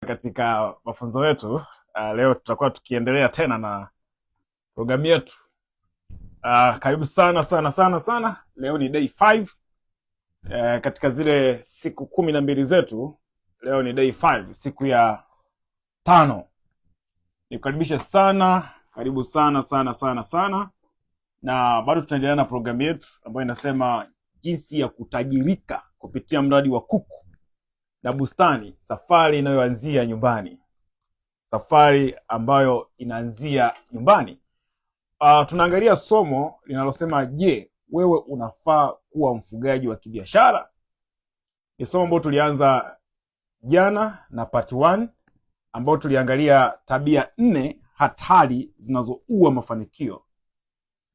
Katika mafunzo yetu leo tutakuwa tukiendelea tena na programu yetu. Karibu sana sana sana sana. Leo ni day 5 katika zile siku 12 zetu. Leo ni day 5, siku ya 5. Nikukaribisha sana, karibu sana sana sana sana, na bado tutaendelea na programu yetu ambayo inasema jinsi ya kutajirika kupitia mradi wa kuku na bustani, safari inayoanzia nyumbani, safari ambayo inaanzia nyumbani. Tunaangalia somo linalosema je, wewe unafaa kuwa mfugaji wa kibiashara? Ni somo ambalo tulianza jana na part 1 ambao tuliangalia tabia 4 hatari zinazoua mafanikio.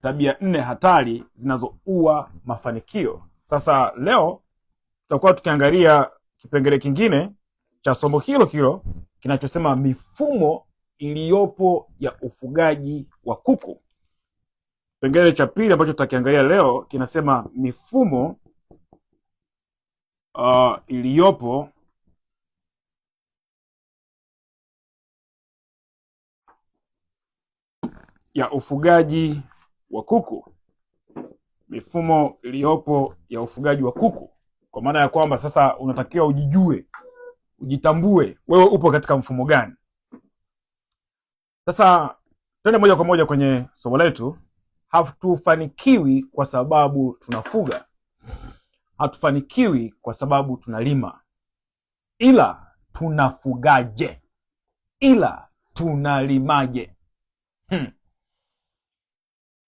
Tabia 4 hatari zinazoua mafanikio. Sasa leo tutakuwa tukiangalia kipengele kingine cha somo hilo kinachosema mifumo iliyopo ya ufugaji wa kuku. Kipengele cha pili ambacho tutakiangalia leo kinasema mifumo iliyopo ya ufugaji wa kuku. Mifumo iliyopo ya ufugaji wa kuku, kwa maana ya kwamba sasa unatakiwa ujijue, ujitambue wewe upo katika mfumo gani. Sasa twende moja kwa moja kwenye somo letu. Hatufanikiwi kwa sababu tunafuga, hatufanikiwi kwa sababu tunalima, ila tunafugaje? Ila tunalimaje?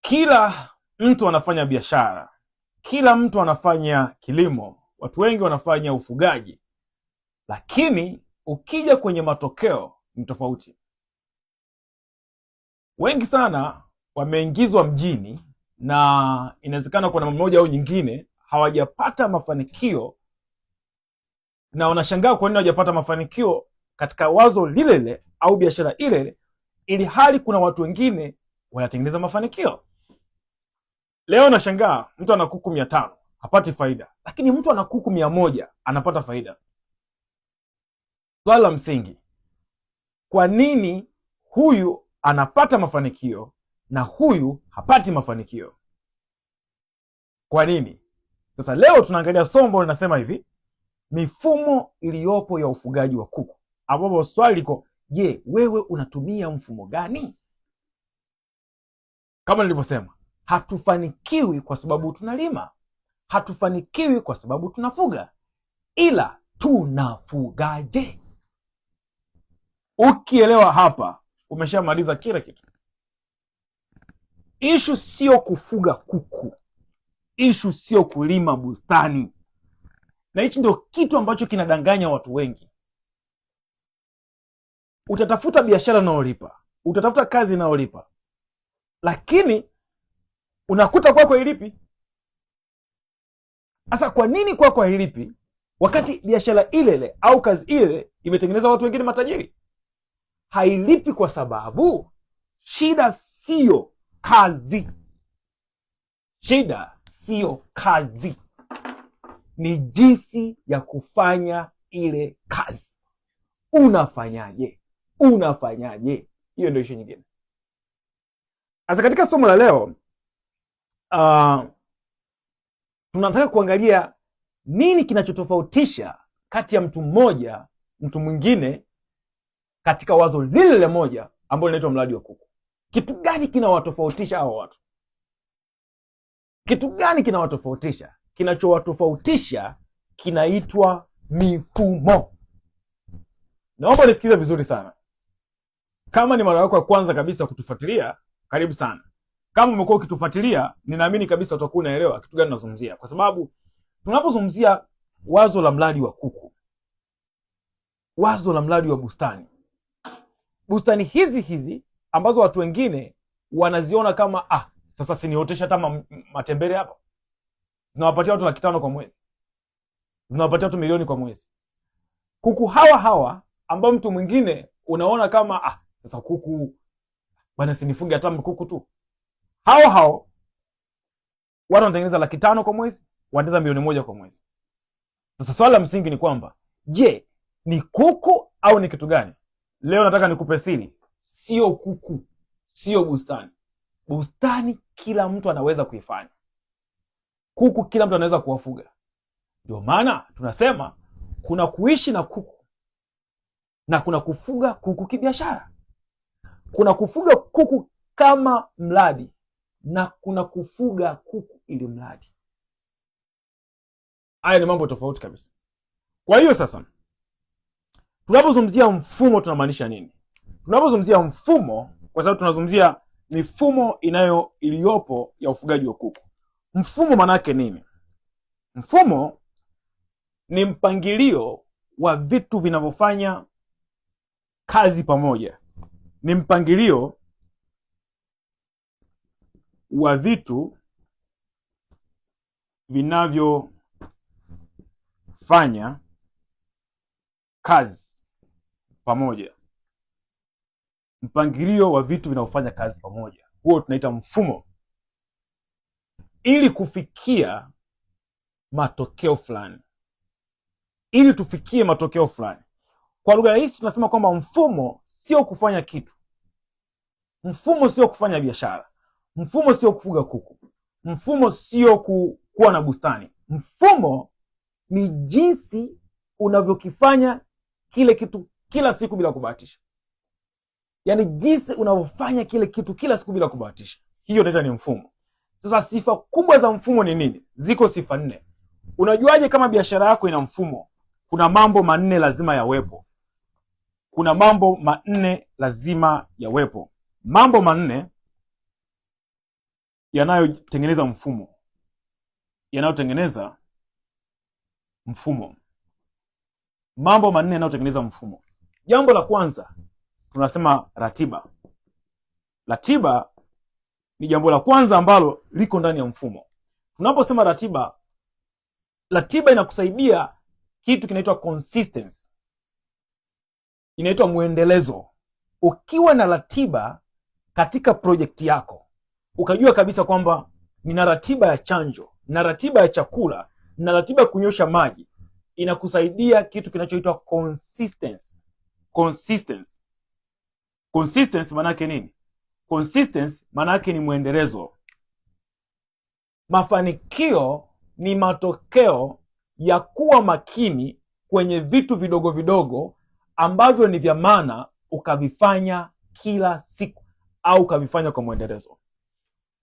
Kila mtu anafanya biashara, kila mtu anafanya kilimo, watu wengi wanafanya ufugaji, lakini ukija kwenye matokeo ni tofauti. Wengi sana wameingizwa mjini na inawezekana kwa namna moja au nyingine hawajapata mafanikio, na unashangaa kwa nini hawajapata mafanikio katika wazo lile au biashara ile, ili hali kuna watu wengine wanatengeneza mafanikio. Leo nashangaa mtu ana kuku 500 hapati faida, lakini mtu ana kuku 100 anapata faida. Swali la msingi, kwa nini huyu anapata mafanikio na huyu hapati mafanikio? Kwa nini? Sasa leo tunaangalia somo linasema hivi, mifumo iliyopo ya ufugaji wa kuku, ambapo swali liko, je, wewe unatumia mfumo gani? Kama nilivyosema, hatufanikiwi kwa sababu tunalima, hatufanikiwi kwa sababu tunafuga, ila tunafugaje? Ukielewa hapa, umeshamaliza kila kitu. Ishu sio kufuga kuku, ishu sio kulima bustani. Na hichi ndio kitu ambacho kinadanganya watu wengi. Utatafuta biashara inayolipa, utatafuta kazi inayolipa, lakini unakuta kwako hailipi. Sasa kwa nini kwako hailipi wakati biashara ile au kazi ile imetengeneza watu wengine matajiri? Hailipi kwa sababu shida sio kazi. Shida sio kazi, ni jinsi ya kufanya ile kazi. Unafanyaje? Hiyo ndio issue nyingine. Sasa katika somo la leo tunataka kuangalia nini kinachotofautisha kati ya mtu mmoja mtu mwingine katika wazo lile moja ambalo linaitwa mradi wa kuku. Kitu gani kinawatofautisha hao watu? Kitu gani kinawatofautisha? Kinachowatofautisha kinaitwa mifumo. Naomba nisikize vizuri sana. Kama ni mara yako ya kwanza kabisa kutufuatilia, karibu sana. Kama umekuwa ukitufuatilia, ninaamini kabisa utakuwa unaelewa kitu gani tunazungumzia, kwa sababu tunapozungumzia wazo la mradi wa kuku, wazo la mradi wa bustani, bustani hizi ambazo watu wengine wanaziona kama sasa siniotesha hata matembele hapa, zinawapatia watu 500 kwa mwezi, zinawapatia watu milioni kwa mwezi. Kuku hawa ambao mtu mwingine unaona kama sasa kuku bwana, sinifunge hata kuku tu, hao watu wanatengeneza 500 kwa mwezi, wanatengeneza milioni 1 kwa mwezi. Sasa swali la msingi ni kwamba, je, ni kuku au ni kitu gani? Leo nataka nikupe siri. Sio kuku, sio bustani. Bustani kila mtu anaweza kuifanya, kuku kila mtu anaweza kuwafuga. Ndio maana tunasema kuna kuishi na kuku na kuna kufuga kuku kibiashara. Kuna kufuga kuku kama mradi na kuna kufuga kuku ili mradi. Haya ni mambo tofauti kabisa. Kwa hiyo sasa, tunapozungumzia mfumo tunamaanisha nini? Tunapozungumzia mfumo, kwa sababu tunazungumzia mifumo iliyopo ya ufugaji wa kuku. Mfumo maana yake nini? Mfumo ni mpangilio wa vitu vinavyofanya kazi pamoja. Ni mpangilio wa vitu vinavyofanya kazi pamoja. Mpangilio wa vitu vinavyofanya kazi pamoja, huo tunaita mfumo, ili kufikia matokeo fulani. Ili tufikie matokeo fulani, kwa lugha rahisi tunasema kwamba mfumo sio kufanya kitu. Mfumo sio kufanya biashara. Mfumo sio kufuga kuku. Mfumo sio kuwa na bustani. Mfumo ni jinsi unavyokifanya kile kitu kila siku bila kubahatisha. Yaani jinsi unavyofanya kile kitu kila siku bila kubahatisha. Hiyo inaitwa ni mfumo. Sasa sifa kubwa za mfumo ni nini? Ziko sifa 4. Unajuaje kama biashara yako ina mfumo? Kuna mambo 4 lazima yawepo. Kuna mambo 4 lazima yawepo. Mambo 4 yanayotengeneza mfumo. Mambo 4 yanayotengeneza mfumo. Jambo la kwanza tunasema ratiba. Ratiba ni jambo la kwanza ambalo liko ndani ya mfumo. Tunaposema ratiba inakusaidia kitu kinaitwa consistency. Inaitwa muendelezo. Ukiwa na ratiba katika project yako, ukajua kabisa kwamba nina ratiba ya chanjo, nina ratiba ya chakula, nina ratiba ya kunyosha maji, inakusaidia kitu kinachoitwa consistency. Consistency maana yake nini? Consistency maana yake ni muendelezo. Mafanikio ni matokeo ya kuwa makini kwenye vitu vidogo vidogo ambavyo ni vya maana, ukavifanya kila siku au ukavifanya kwa muendelezo.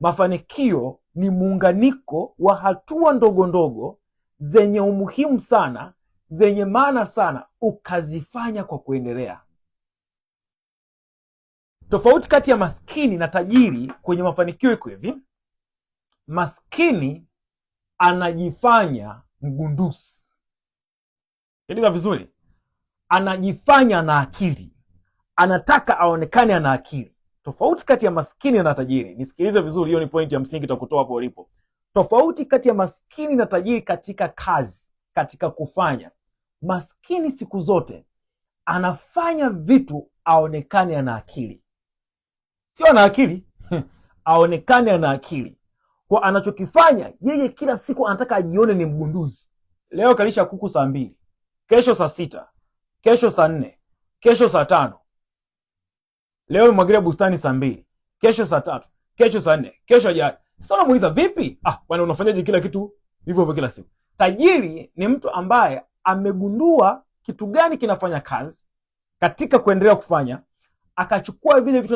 Mafanikio ni muunganiko wa hatua ndogo ndogo zenye umuhimu sana, zenye maana sana, ukazifanya kwa kuendelea. Tofauti kati ya maskini na tajiri kwenye mafanikio iko hivi. Maskini anajifanya mgunduzi. Elewa vizuri. Anajifanya na akili. Anataka aonekane ana akili. Tofauti kati ya maskini na tajiri. Nisikilize vizuri, hiyo ni point ya msingi tutakutoa hapo ulipo. Tofauti kati ya maskini na tajiri katika kazi, katika kufanya. Maskini siku zote anafanya vitu aonekane ana akili. Sio ana akili, aonekane ana akili. Kwa anachokifanya yeye kila siku anataka ajione ni mgunduzi. Leo kalisha kuku saa 2, kesho saa 6, kesho saa 4, kesho saa 5. Leo mwagilia bustani saa 2, kesho saa 3, kesho saa 4, kesho hajaji. Sasa unamuuliza vipi? Bwana unafanyaje kila kitu hivyo hivyo kila siku? Tajiri ni mtu ambaye amegundua kitu gani kinafanya kazi katika kuendelea kufanya, akachukua vile vitu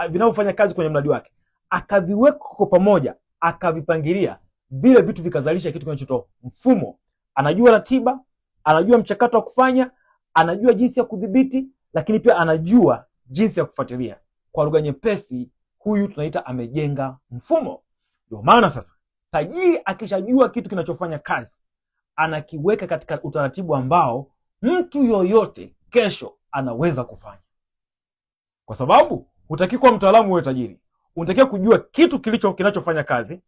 vinavyofanya kazi kwenye mradi wake, akaviweka kwa pamoja, akavipangilia, vile vitu vikazalisha kitu kinachoitwa mfumo. Anajua ratiba, anajua mchakato wa kufanya, anajua jinsi ya kudhibiti, lakini pia anajua jinsi ya kufuatilia. Kwa lugha nyepesi, huyu tunaita amejenga mfumo. Ndio maana sasa tajiri akishajua kitu kinachofanya kazi, anakiweka katika utaratibu ambao mtu yoyote kesho anaweza kufanya. Kwa sababu hutaki kuwa mtaalamu wewe tajiri, unatakiwa kujua kitu kinachofanya kazi.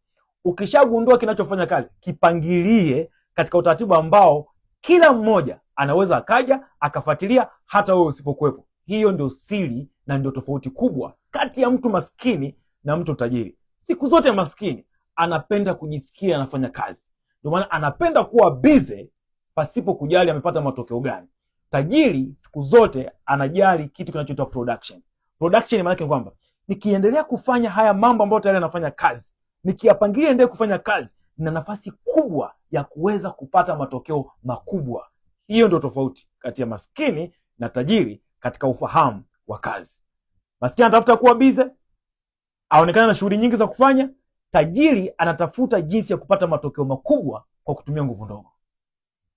Ukishagundua kinachofanya kazi, kipangilie katika utaratibu ambao kila mmoja anaweza akaja akafuatilia hata wewe usipokuwepo. Hiyo ndio siri na ndio tofauti kubwa kati ya mtu maskini na mtu tajiri. Siku zote maskini anapenda kujisikia anafanya kazi. Ndio maana anapenda kuwa busy pasipo kujali amepata matokeo gani. Tajiri siku zote anajali kitu kinachoitwa production. Production maana yake ni kwamba nikiendelea kufanya haya mambo ambayo tayari yanafanya kazi, nikiyapangilia endelee kufanya kazi, nina nafasi kubwa ya kuweza kupata matokeo makubwa. Hiyo ndio tofauti kati ya maskini na tajiri katika ufahamu wa kazi. Maskini anatafuta kuwa bize, aonekana na shughuli nyingi za kufanya. Tajiri anatafuta jinsi ya kupata matokeo makubwa kwa kutumia nguvu ndogo.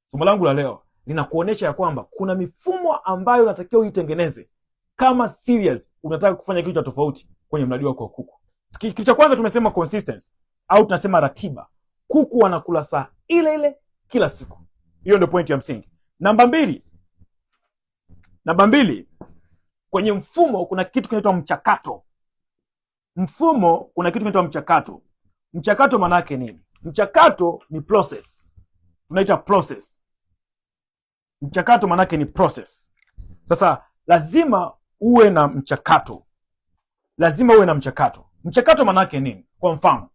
Somo langu la leo linakuonesha ya kwamba kuna mifumo ambayo unatakiwa uitengeneze kama serious unataka kufanya kitu cha tofauti kwenye mradi wako wa kuku. Kitu cha kwanza tumesema consistency au tunasema ratiba. Kuku wanakula saa ile ile kila siku. Hiyo ndio point ya msingi. Namba mbili, kwenye mfumo kuna kitu kinaitwa mchakato. Mchakato maana yake nini? Mchakato ni process. Tunaita process. Mchakato maana yake ni process. Sasa lazima uwe na mchakato. Mchakato maana yake nini? Kwa mfano,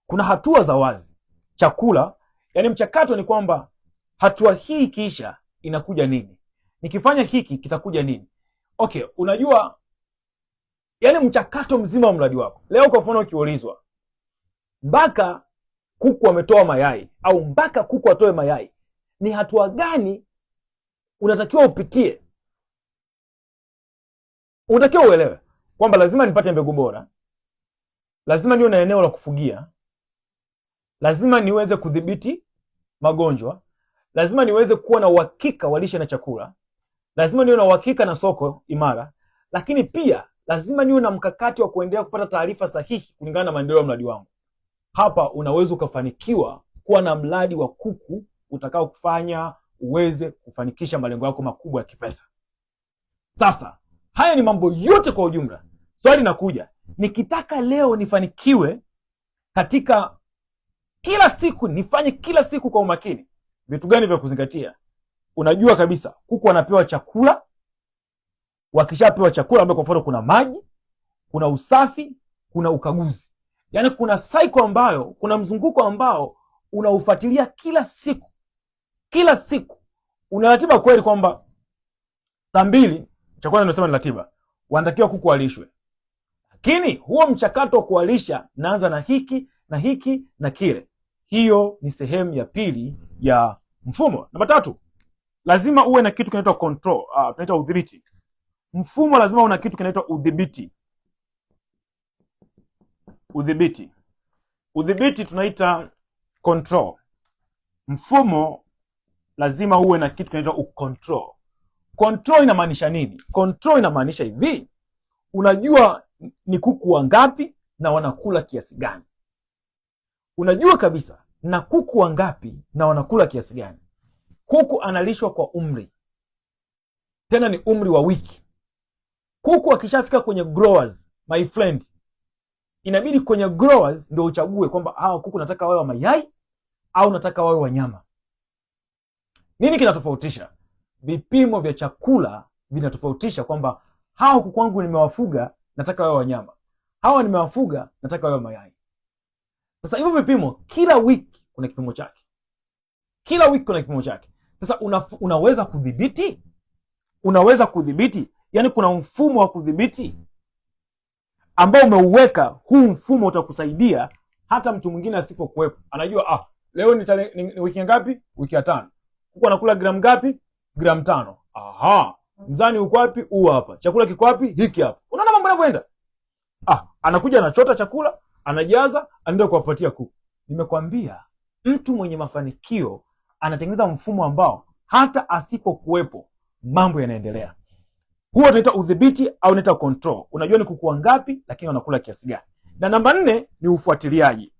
kuna hatua za wazi. Chakula, yani mchakato ni kwamba hatua hii ikiisha inakuja nini? Nikifanya hiki kitakuja nini? Okay, unajua yani mchakato mzima wa mradi wako. Leo kwa mfano ukiulizwa mpaka kuku ametoa mayai au mpaka kuku atoe mayai, ni hatua gani unatakiwa upitie? Unatakiwa uelewe kwamba lazima nipate mbegu bora, lazima niwe na eneo la kufugia, lazima niweze kudhibiti magonjwa, lazima niweze kuwa na uhakika wa lishe na chakula, lazima niwe na uhakika na soko imara, lakini pia lazima niwe na mkakati wa kuendelea kupata taarifa sahihi kulingana na maendeleo ya mradi wangu. Hapa unaweza ukafanikiwa kuwa na mradi wa kuku utakao kufanya uweze kufanikisha malengo yako makubwa ya kipesa. Sasa haya ni mambo yote kwa ujumla. Swali linakuja, nikitaka leo nifanikiwe katika kila siku, nifanye kila siku kwa umakini, vitu gani vya kuzingatia? Unajua kabisa kuku wanapewa chakula. Wakishapewa chakula ambapo kwa mfano kuna maji, kuna usafi, kuna ukaguzi. Yaani kuna cycle ambayo, kuna mzunguko ambao unaufuatilia kila siku. Kila siku una ratiba kweli kwamba saa 2 cha kwanza nimesema ni ratiba. Wanatakiwa kuku walishwe. Lakini huo mchakato wa kuwalisha naanza na hiki na hiki na kile. Hiyo ni sehemu ya pili ya mfumo. Namba 3, lazima uwe na kitu kinaitwa control, tunaita udhibiti. Mfumo lazima una kitu kinaitwa udhibiti. Udhibiti tunaita control. Mfumo lazima uwe na kitu kinaitwa ucontrol. Control inamaanisha nini? Control inamaanisha hivi, unajua ni kuku wangapi na wanakula kiasi gani. Unajua kabisa na kuku wangapi na wanakula kiasi gani. Kuku analishwa kwa umri, tena ni umri wa wiki. Kuku akishafika kwenye growers, my friend, inabidi kwenye growers ndio uchague kwamba hawa kuku nataka wawe wa mayai au nataka wawe wa nyama. Nini kinatofautisha? Vipimo vya chakula vinatofautisha kwamba hawa kuku wangu nimewafuga nataka wawe wa nyama, hawa nimewafuga nataka wawe wa mayai. Sasa hivyo vipimo kila wiki kuna kipimo chake. Sasa unaweza kudhibiti? Yaani kuna mfumo wa kudhibiti ambao umeuweka. Huu mfumo utakusaidia hata mtu mwingine asipokuwepo. Anajua leo ni wiki ngapi? Wiki ya 5. Kuku anakula gramu ngapi? Gramu 5. Aha, mzani uko wapi? Huu hapa. Chakula kiko wapi? Hiki hapa. Unaona mambo yanavyoenda? Anakuja anachota chakula, anajaza, anaenda kuwapatia kuku. Nimekwambia mtu mwenye mafanikio anatengeneza mfumo ambao hata asipokuwepo mambo yanaendelea. Huo tunaita udhibiti au tunaita control. Unajua ni kuku wangapi lakini wanakula kiasi gani. Na namba 4 ni ufuatiliaji.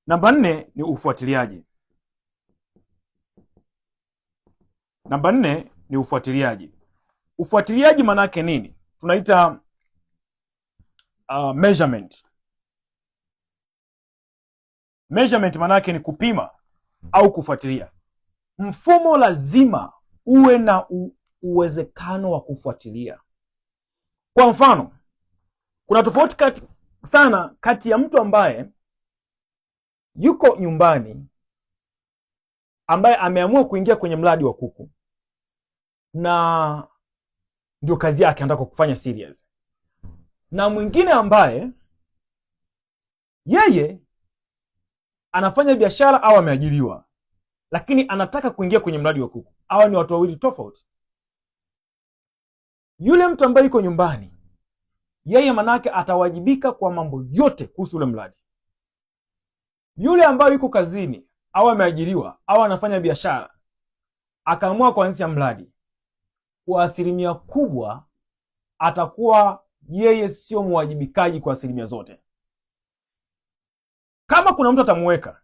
Namba 4 ni ufuatiliaji. Ufuatiliaji maana yake nini? Tunaita measurement. Measurement maana yake ni kupima au kufuatilia. Mfumo lazima uwe na uwezekano wa kufuatilia. Kwa mfano, kuna tofauti sana kati ya mtu ambaye yuko nyumbani ambaye ameamua kuingia kwenye mradi wa kuku na ndio kazi yake, anataka kufanya serious, na mwingine ambaye yeye anafanya biashara au ameajiriwa lakini anataka kuingia kwenye mradi wa kuku. Hawa ni watu wawili tofauti. Yule mtu ambaye yuko nyumbani, yeye manake atawajibika kwa mambo yote kuhusu ule mradi. Yule ambaye yuko kazini au ameajiriwa au anafanya biashara akaamua kuanzisha mradi, kwa asilimia kubwa atakuwa yeye sio mwajibikaji kwa asilimia zote. Kama kuna mtu atamweka,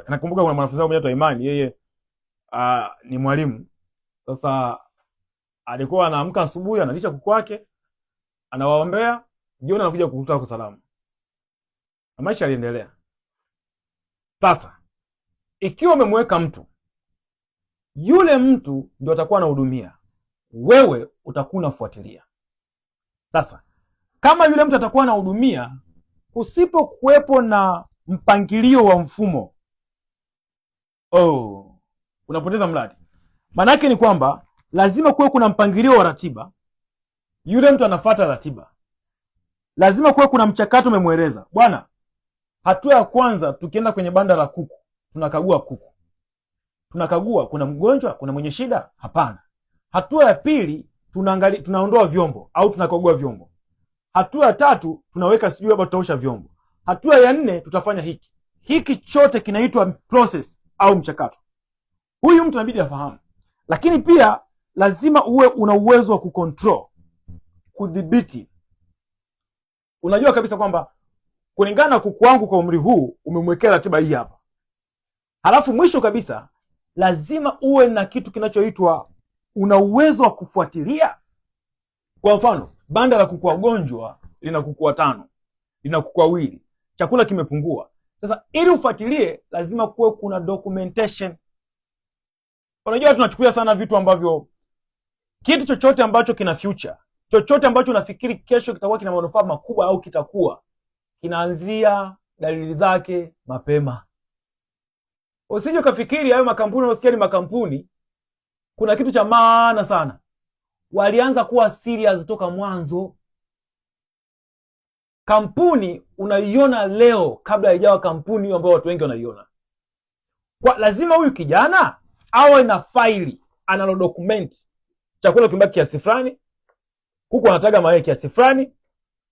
nakumbuka kuna mwanafunzi wangu mmoja Imani, yeye ni mwalimu. Sasa alikuwa anaamka asubuhi, analisha kuku wake, anawaombea, jioni anakuja kukuta kwa salamu, na maisha yaliendelea. Sasa ikiwa umemweka mtu, yule mtu ndio atakuwa anahudumia, wewe utakuwa unafuatilia. Sasa kama yule mtu atakuwa anahudumia, kusipokuwepo na mpangilio wa mfumo, unapoteza mradi. Manake ni kwamba lazima kuwe kuna mpangilio wa ratiba, yule mtu anafuata ratiba. Lazima kuwe kuna mchakato umemweleza, bwana, hatua ya kwanza tukienda kwenye banda la kuku, tunakagua kuku. Tunakagua kuna mgonjwa, kuna mwenye shida? Hapana. Hatua ya pili tunaangalia, tunaondoa vyombo au tunakagua vyombo. Hatua ya tatu tunaweka sijui hapa tutaosha vyombo. Hatua ya 4 tutafanya hiki. Hiki chote kinaitwa process au mchakato. Huyu mtu inabidi afahamu. Lakini pia lazima uwe una uwezo wa kucontrol, kudhibiti. Unajua kabisa kwamba kulingana na kuku wangu kwa umri huu umemwekea ratiba hii hapa. Halafu mwisho kabisa lazima uwe na kitu kinachoitwa una uwezo wa kufuatilia. Kwa mfano, banda la kuku wagonjwa lina kuku 5, lina kuku 2, chakula kimepungua. Sasa ili ufuatilie lazima kuwe kuna documentation. Unajua tunachukulia sana vitu ambavyo, kitu chochote ambacho kina future, chochote ambacho unafikiri kesho kitakuwa kina manufaa makubwa au kitakuwa, kinaanzia dalili zake mapema. Usije ukafikiri hayo makampuni unasikia ni makampuni, kuna kitu cha maana sana. Walianza kuwa serious toka mwanzo. Kampuni unaiona leo kabla haijawa kampuni hiyo ambayo watu wengi wanaiona. Kwa lazima huyu kijana awe na faili analo document, chakula kimebaki kiasi fulani, kuku anataga mayai kiasi fulani,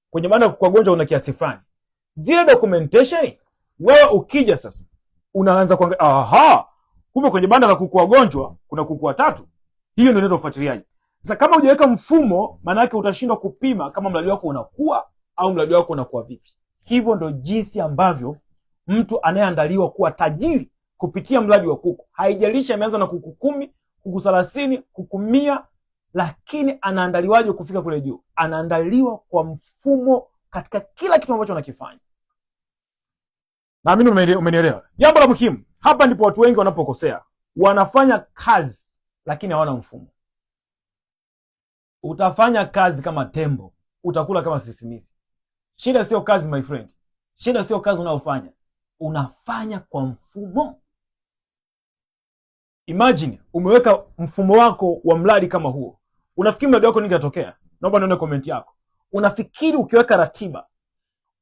kwenye banda kuku wagonjwa una kiasi fulani. Zile documentation wewe ukija sasa unaanza kuangalia, kumbe kwenye banda la kuku wagonjwa kuna kuku 3. Hiyo ndio inaitwa ufuatiliaji. Sasa kama hujaweka mfumo, maana yake utashindwa kupima kama mradi wako unakuwa au mradi wako unakuwa vipi. Hivyo ndio jinsi ambavyo mtu anayeandaliwa kuwa tajiri kupitia mradi wa kuku. Haijalishi ameanza na kuku 10, kuku 30, kuku 100, lakini anaandaliwaje kufika kule juu? Anaandaliwa kwa mfumo katika kila kitu ambacho anakifanya. Naamini umenielewa. Jambo la muhimu, hapa ndipo watu wengi wanapokosea. Wanafanya kazi lakini hawana mfumo. Utafanya kazi kama tembo, utakula kama sisimizi. Shida sio kazi my friend. Shida sio kazi unayofanya. Unafanya kwa mfumo. Imagine umeweka mfumo wako wa mradi kama huo. Unafikiri mradi wako nini kitatokea? Naomba nione comment yako. Unafikiri ukiweka ratiba,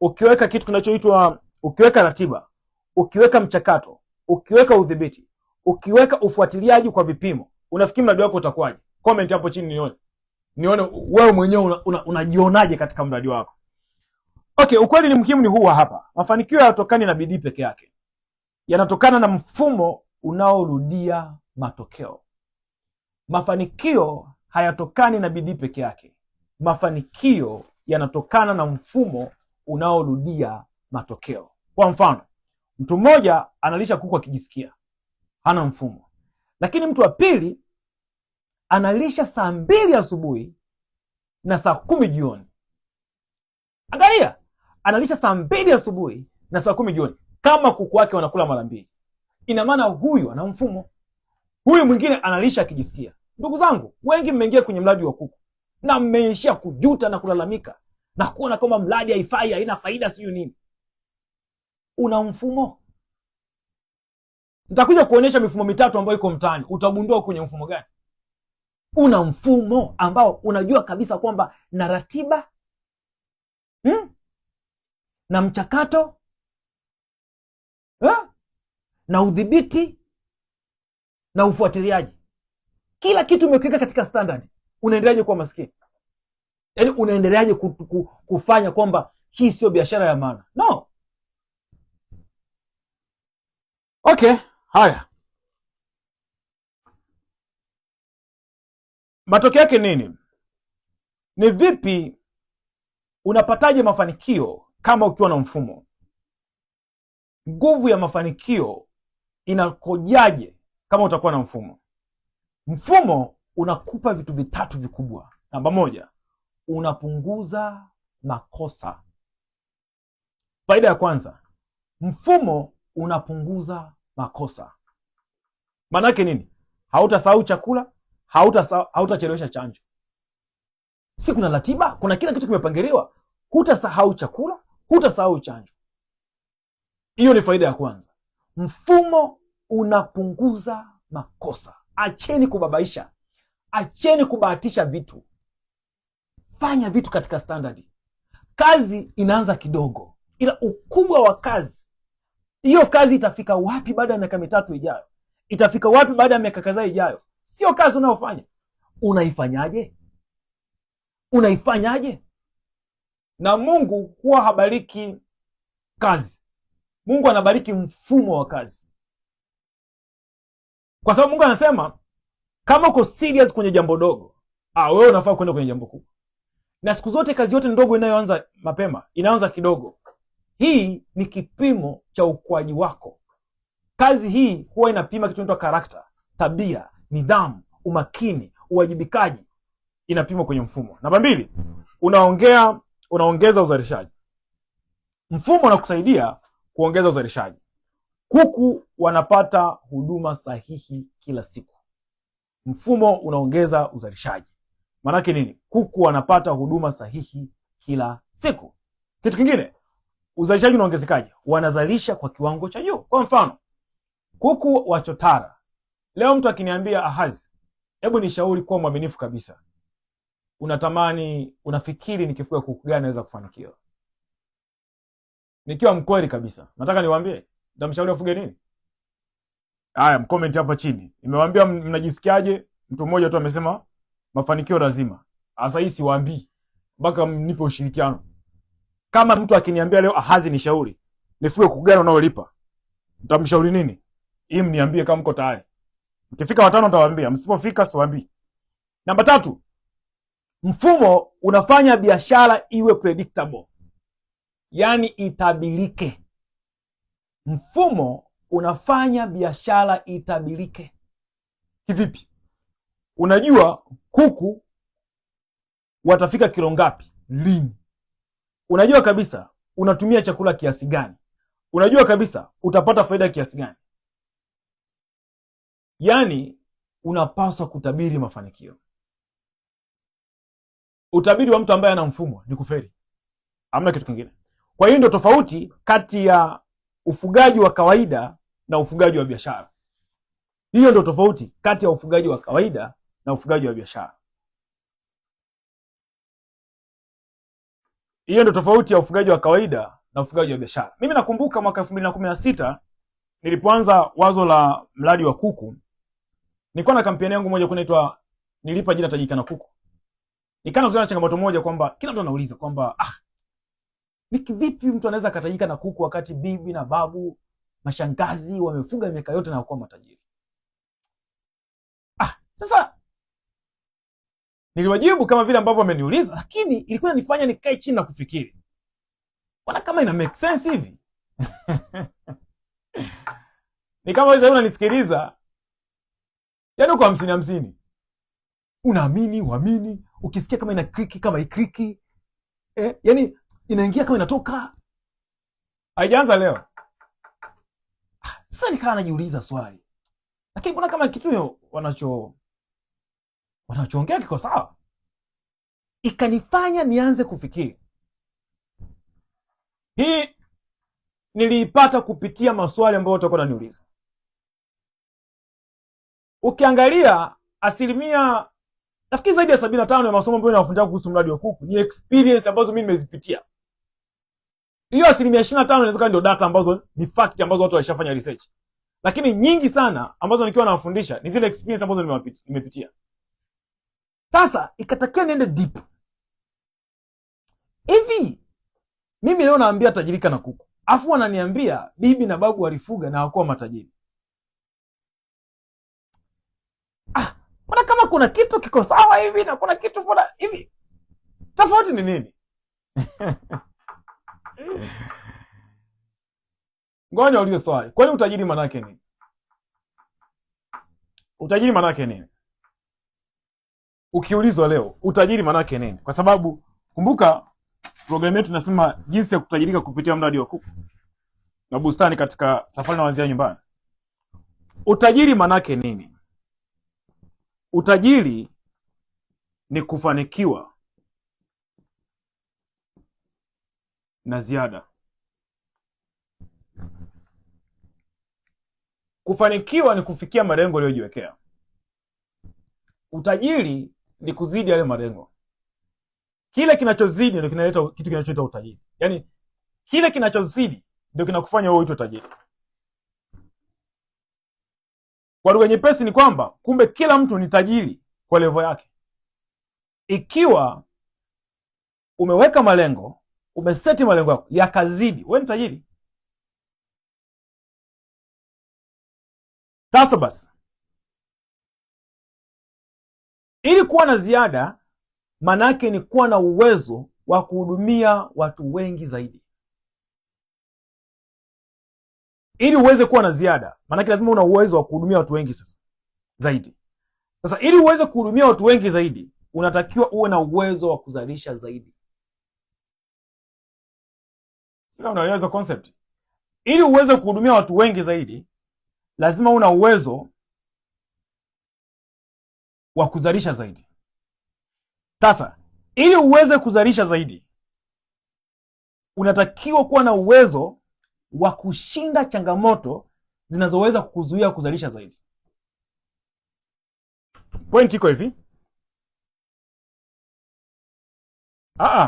ukiweka kitu kinachoitwa, ukiweka ratiba, ukiweka mchakato, ukiweka udhibiti, ukiweka ufuatiliaji kwa vipimo, unafikiri mradi wako utakuwaje? Comment hapo chini nione wewe mwenyewe unajionaje katika mradi wako. Okay, ukweli ni muhimu ni huu hapa. Mafanikio hayatokani na bidii peke yake. Yanatokana na mfumo unaorudia matokeo. Mafanikio hayatokani na bidii peke yake. Mafanikio yanatokana na mfumo unaorudia matokeo. Kwa mfano, mtu mmoja analisha kuku akijisikia, hana mfumo. Lakini mtu wa pili analisha saa 2 asubuhi na saa 10 jioni. Angalia, analisha saa 2 asubuhi na saa 10 jioni. Kama kuku wake wanakula mara 2, ina maana huyu ana mfumo. Huyu mwingine analisha akijisikia. Ndugu zangu, wengi mmeingia kwenye mradi wa kuku na mmeishia kujuta na kulalamika na kuona kama mradi haifai, haina faida, siyo nini. Una mfumo. Nitakuja kuonyesha mifumo mitatu ambayo iko mtaani, utagundua kwenye mfumo gani. Una mfumo ambao unajua kabisa kwamba na ratiba na mchakato na udhibiti na ufuatiliaji, kila kitu umekiweka katika standard. Unaendeleaje kuwa maskini? Yaani unaendeleaje kufanya kwamba hii sio biashara ya maana? No. Okay, haya, matokeo yake nini? Ni vipi unapataje mafanikio kama ukiwa na mfumo? Nguvu ya mafanikio inakojaje kama utakuwa na mfumo? Mfumo unakupa vitu vitatu vikubwa. Namba moja, unapunguza makosa. Faida ya kwanza, mfumo unapunguza makosa. Maana yake nini? Hautasahau chakula, hautatachelewesha chanjo. Si kuna ratiba, kuna kila kitu kimepangiliwa. Hutasahau chakula, hutasahau chanjo. Hiyo ni faida ya kwanza. Mfumo unapunguza makosa. Acheni kubabaisha, acheni kubahatisha vitu, fanya vitu katika standard. Kazi inaanza kidogo, ila ukubwa wa kazi, hiyo kazi itafika wapi baada ya miaka mitatu ijayo, itafika wapi baada ya miaka kadhaa ijayo, sio kazi unayofanya. Unaifanyaje? Na Mungu huwa habariki kazi, Mungu anabariki mfumo wa kazi. Kwa sababu Mungu anasema kama uko serious kwenye jambo dogo, wewe unafaa kwenda kwenye jambo kubwa. Na siku zote kazi yote ndogo inayoanza mapema inaanza kidogo. Hii ni kipimo cha ukuaji wako. Kazi hii huwa inapima kitu kinaitwa karakta, tabia, nidhamu, umakini, uwajibikaji. Inapimwa kwenye mfumo. Namba mbili, unaongeza uzalishaji. Mfumo unakusaidia kuongeza uzalishaji. Kuku wanapata huduma sahihi kila siku. Mfumo unaongeza uzalishaji. Maanake nini? Kuku wanapata huduma sahihi kila siku. Kitu kingine, uzalishaji unaongezekaje? Wanazalisha kwa kiwango cha juu. Kwa mfano, kuku wa chotara. Leo mtu akiniambia, Ahazi, hebu nishauri kuwa mwaminifu kabisa, unafikiri nikifuga kuku gani naweza kufanikiwa? Nikiwa mkweli kabisa, nataka niwaambie, nitamshauri afuge nini? Haya, mcomment hapa chini. Nimewaambia mnajisikiaje? Mtu mmoja tu amesema mafanikio lazima. Sasa hii siwaambii, mpaka mnipe ushirikiano. Kama mtu akiniambia leo, Ahazi nishauri nifuge kuku gani unaolipa, nitamshauri nini? Hii mniambie kama mko tayari. Mkifika watano nitawaambia, msipofika siwaambii. Namba tatu, mfumo unafanya biashara iwe predictable, yaani itabirike. Mfumo unafanya biashara itabirike. Kivipi? Unajua kuku watafika kilo ngapi lini. Unajua kabisa unatumia chakula kiasi gani. Unajua kabisa utapata faida kiasi gani. Yaani unapaswa kutabiri mafanikio. Utabiri wa mtu ambaye ana mfumo ni kufeli. Hamna kitu kingine. Kwa hiyo ndio tofauti kati ya ufugaji wa kawaida na ufugaji wa biashara. Hiyo ndio tofauti kati ya ufugaji wa kawaida na ufugaji wa biashara. Hiyo ndio tofauti ya ufugaji wa kawaida na ufugaji wa biashara. Mimi nakumbuka mwaka 2016 nilipoanza wazo la mradi wa kuku, nilikuwa na kampeni yangu moja kunaitwa nilipa jina tajika na kuku. Nikana kutana na changamoto moja kwamba kila mtu anauliza kwamba ni kivipi mtu anaweza katajika na kuku wakati bibi na babu, mashangazi wamefuga miaka yote na kuwa matajiri. Sasa niliwajibu kama vile ambavyo wameniuliza, lakini ilikuwa inanifanya nikae chini na kufikiri, bwana, kama ina make sense hivi. Ni kama wewe unanisikiliza, yaani uko 50-50. Unaamini, uamini, ukisikia kama ina kliki kama ikliki, yaani inaingia kama inatoka. Haijaanza leo. Sasa nikawa najiuliza swali, lakini mbona kama kitu hiyo wanachoongea kiko sawa? Ikanifanya nianze kufikiri. Hii niliipata kupitia maswali ambayo utakuwa unaniuliza. Ukiangalia asilimia nafikiri zaidi ya 75 ya masomo ambayo ninawafundisha kuhusu mradi wa kuku ni experience ambazo mimi nimezipitia. Hiyo asilimia 25 inaweza kuwa ndio data ambazo ni fact ambazo watu walishafanya research. Lakini nyingi sana ambazo nikiwa nawafundisha ni zile experience ambazo nimepitia. Sasa ikatakia niende deep. Hivi mimi leo naambia tajirika na kuku, afu wananiambia bibi na babu walifuga na hawakuwa matajiri. Mbona kama kuna kitu kiko sawa hivi na kuna kitu mbona hivi? Tofauti ni nini? Ngoja ulizo swali. Kwani utajiri maana yake nini? Utajiri maana yake nini? Ukiulizwa leo, utajiri maana yake nini? Kwa sababu kumbuka programu yetu tunasema jinsi ya kutajirika kupitia mradi wa kuku na bustani katika safari na Wazia Nyumbani. Utajiri maana yake nini? Utajiri ni kufanikiwa na ziada. Kufanikiwa ni kufikia malengo uliyojiwekea. Utajiri ni kuzidi yale malengo. Kile kinachozidi ndio kinaleta kitu kinachoitwa utajiri. Yaani kile kinachozidi ndio kinakufanya wewe uitwe tajiri. Kwa lugha nyepesi ni kwamba kumbe kila mtu ni tajiri kwa level yake. Ikiwa umeweka malengo, umeseti malengo yako yakazidi, wewe ni tajiri. Sasa basi, ili kuwa na ziada, manake ni kuwa na uwezo wa kuhudumia watu wengi zaidi. Ili uweze kuwa na ziada, manake lazima una uwezo wa kuhudumia watu wengi zaidi. Sasa ili uweze kuhudumia watu wengi zaidi, unatakiwa uwe na uwezo wa kuzalisha zaidi. Sika unaelewa hizo concept? Ili uweze kuhudumia watu wengi zaidi, lazima una uwezo wa kuzalisha zaidi. Sasa, ili uweze kuzalisha zaidi, unatakiwa kuwa na uwezo wa kushinda changamoto zinazoweza kukuzuia kuzalisha zaidi. Point iko hivi.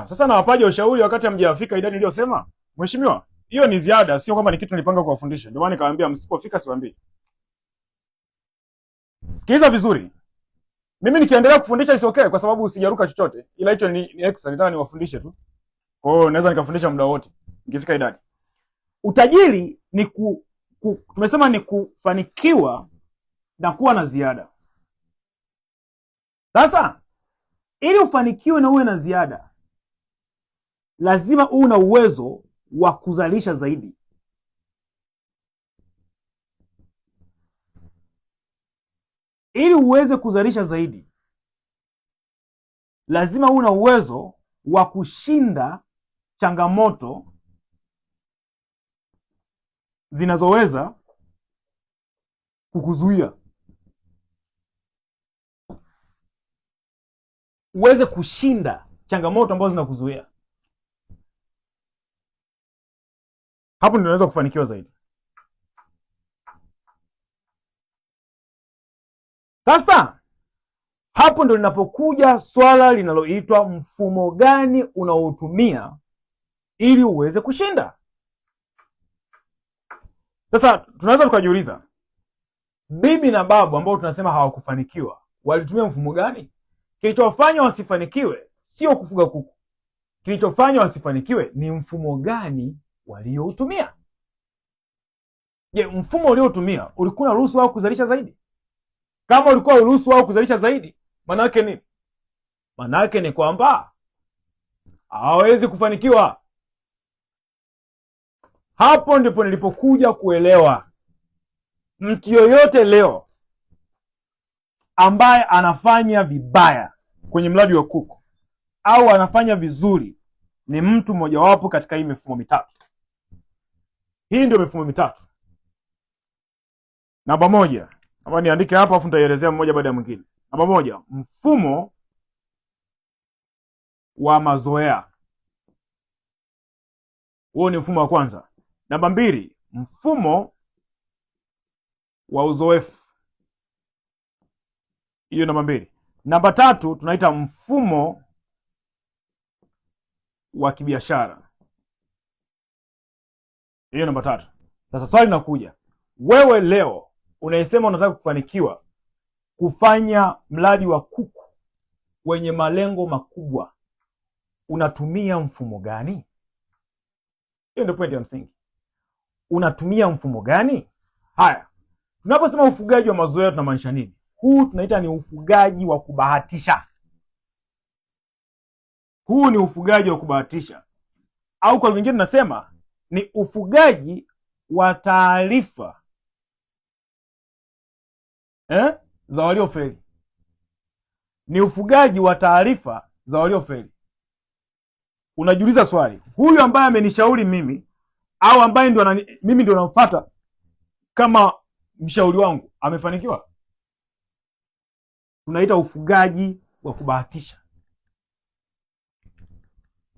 Sasa nawapaje ushauri wakati hamjafika idadi niliyosema? Mheshimiwa, hiyo ni ziada, sio kwamba ni kitu nilipanga kuwafundisha. Ndio maana nikawaambia msipofika siwaambii. Sikiliza vizuri. Mimi nikiendelea kufundisha is okay kwa sababu sijaruka chochote. Ila hicho ni extra, nitaka niwafundishe tu. Kwa hiyo naweza nikafundisha muda wote nikifika idadi. Utajiri ni tumesema ni kufanikiwa na kuwa na ziada. Sasa ili ufanikiwe na uwe na ziada, lazima uwe na uwezo wa kuzalisha zaidi. Ili uweze kuzalisha zaidi, lazima uwe na uwezo wa kushinda changamoto zinazoweza kukuzuia. Uweze kushinda changamoto ambazo zinakuzuia. Hapo ndio unaweza kufanikiwa zaidi. Sasa hapo ndio linapokuja swala linaloitwa mfumo gani unaotumia ili uweze kushinda. Sasa tunaweza tukajiuliza, bibi na babu ambao tunasema hawakufanikiwa walitumia mfumo gani? Kilichofanya wasifanikiwe sio kufuga kuku. Kilichofanya wasifanikiwe ni mfumo gani walioutumia. Je, mfumo uliotumia ulikuwa unaruhusu wao kuzalisha zaidi? Kama ulikuwa uruhusu wao kuzalisha zaidi, maana yake nini? Maana yake ni kwamba hawawezi kufanikiwa. Hapo ndipo nilipokuja kuelewa mtu yoyote leo ambaye anafanya vibaya kwenye mradi wa kuku au anafanya vizuri ni mtu mmojawapo katika hii mifumo mitatu. Hii ndio mifumo mitatu. Namba moja, ama niandike hapa afu nitaielezea mmoja baada ya mwingine. Namba moja, mfumo wa mazoea. Huo ni mfumo wa kwanza. Namba mbili, mfumo wa uzoefu. Hiyo namba 2. Namba 3 tunaita mfumo wa kibiashara. Hiyo namba 3. Sasa swali linakuja, wewe leo unaisema unataka kufanikiwa kufanya mradi wa kuku wenye malengo makubwa, unatumia mfumo gani? Hiyo ndio point ya msingi. Unatumia mfumo gani? Haya, tunaposema ufugaji wa mazoea tunamaanisha nini? Huu tunaita ni ufugaji wa kubahatisha. Huu ni ufugaji wa kubahatisha, au kwa vingine tunasema ni ufugaji wa taarifa za waliofeli. Ni ufugaji wa taarifa za waliofeli. Unajiuliza swali, huyu ambaye amenishauri mimi au ambaye mimi ndio namfuata kama mshauri wangu amefanikiwa? Tunaita ufugaji wa kubahatisha.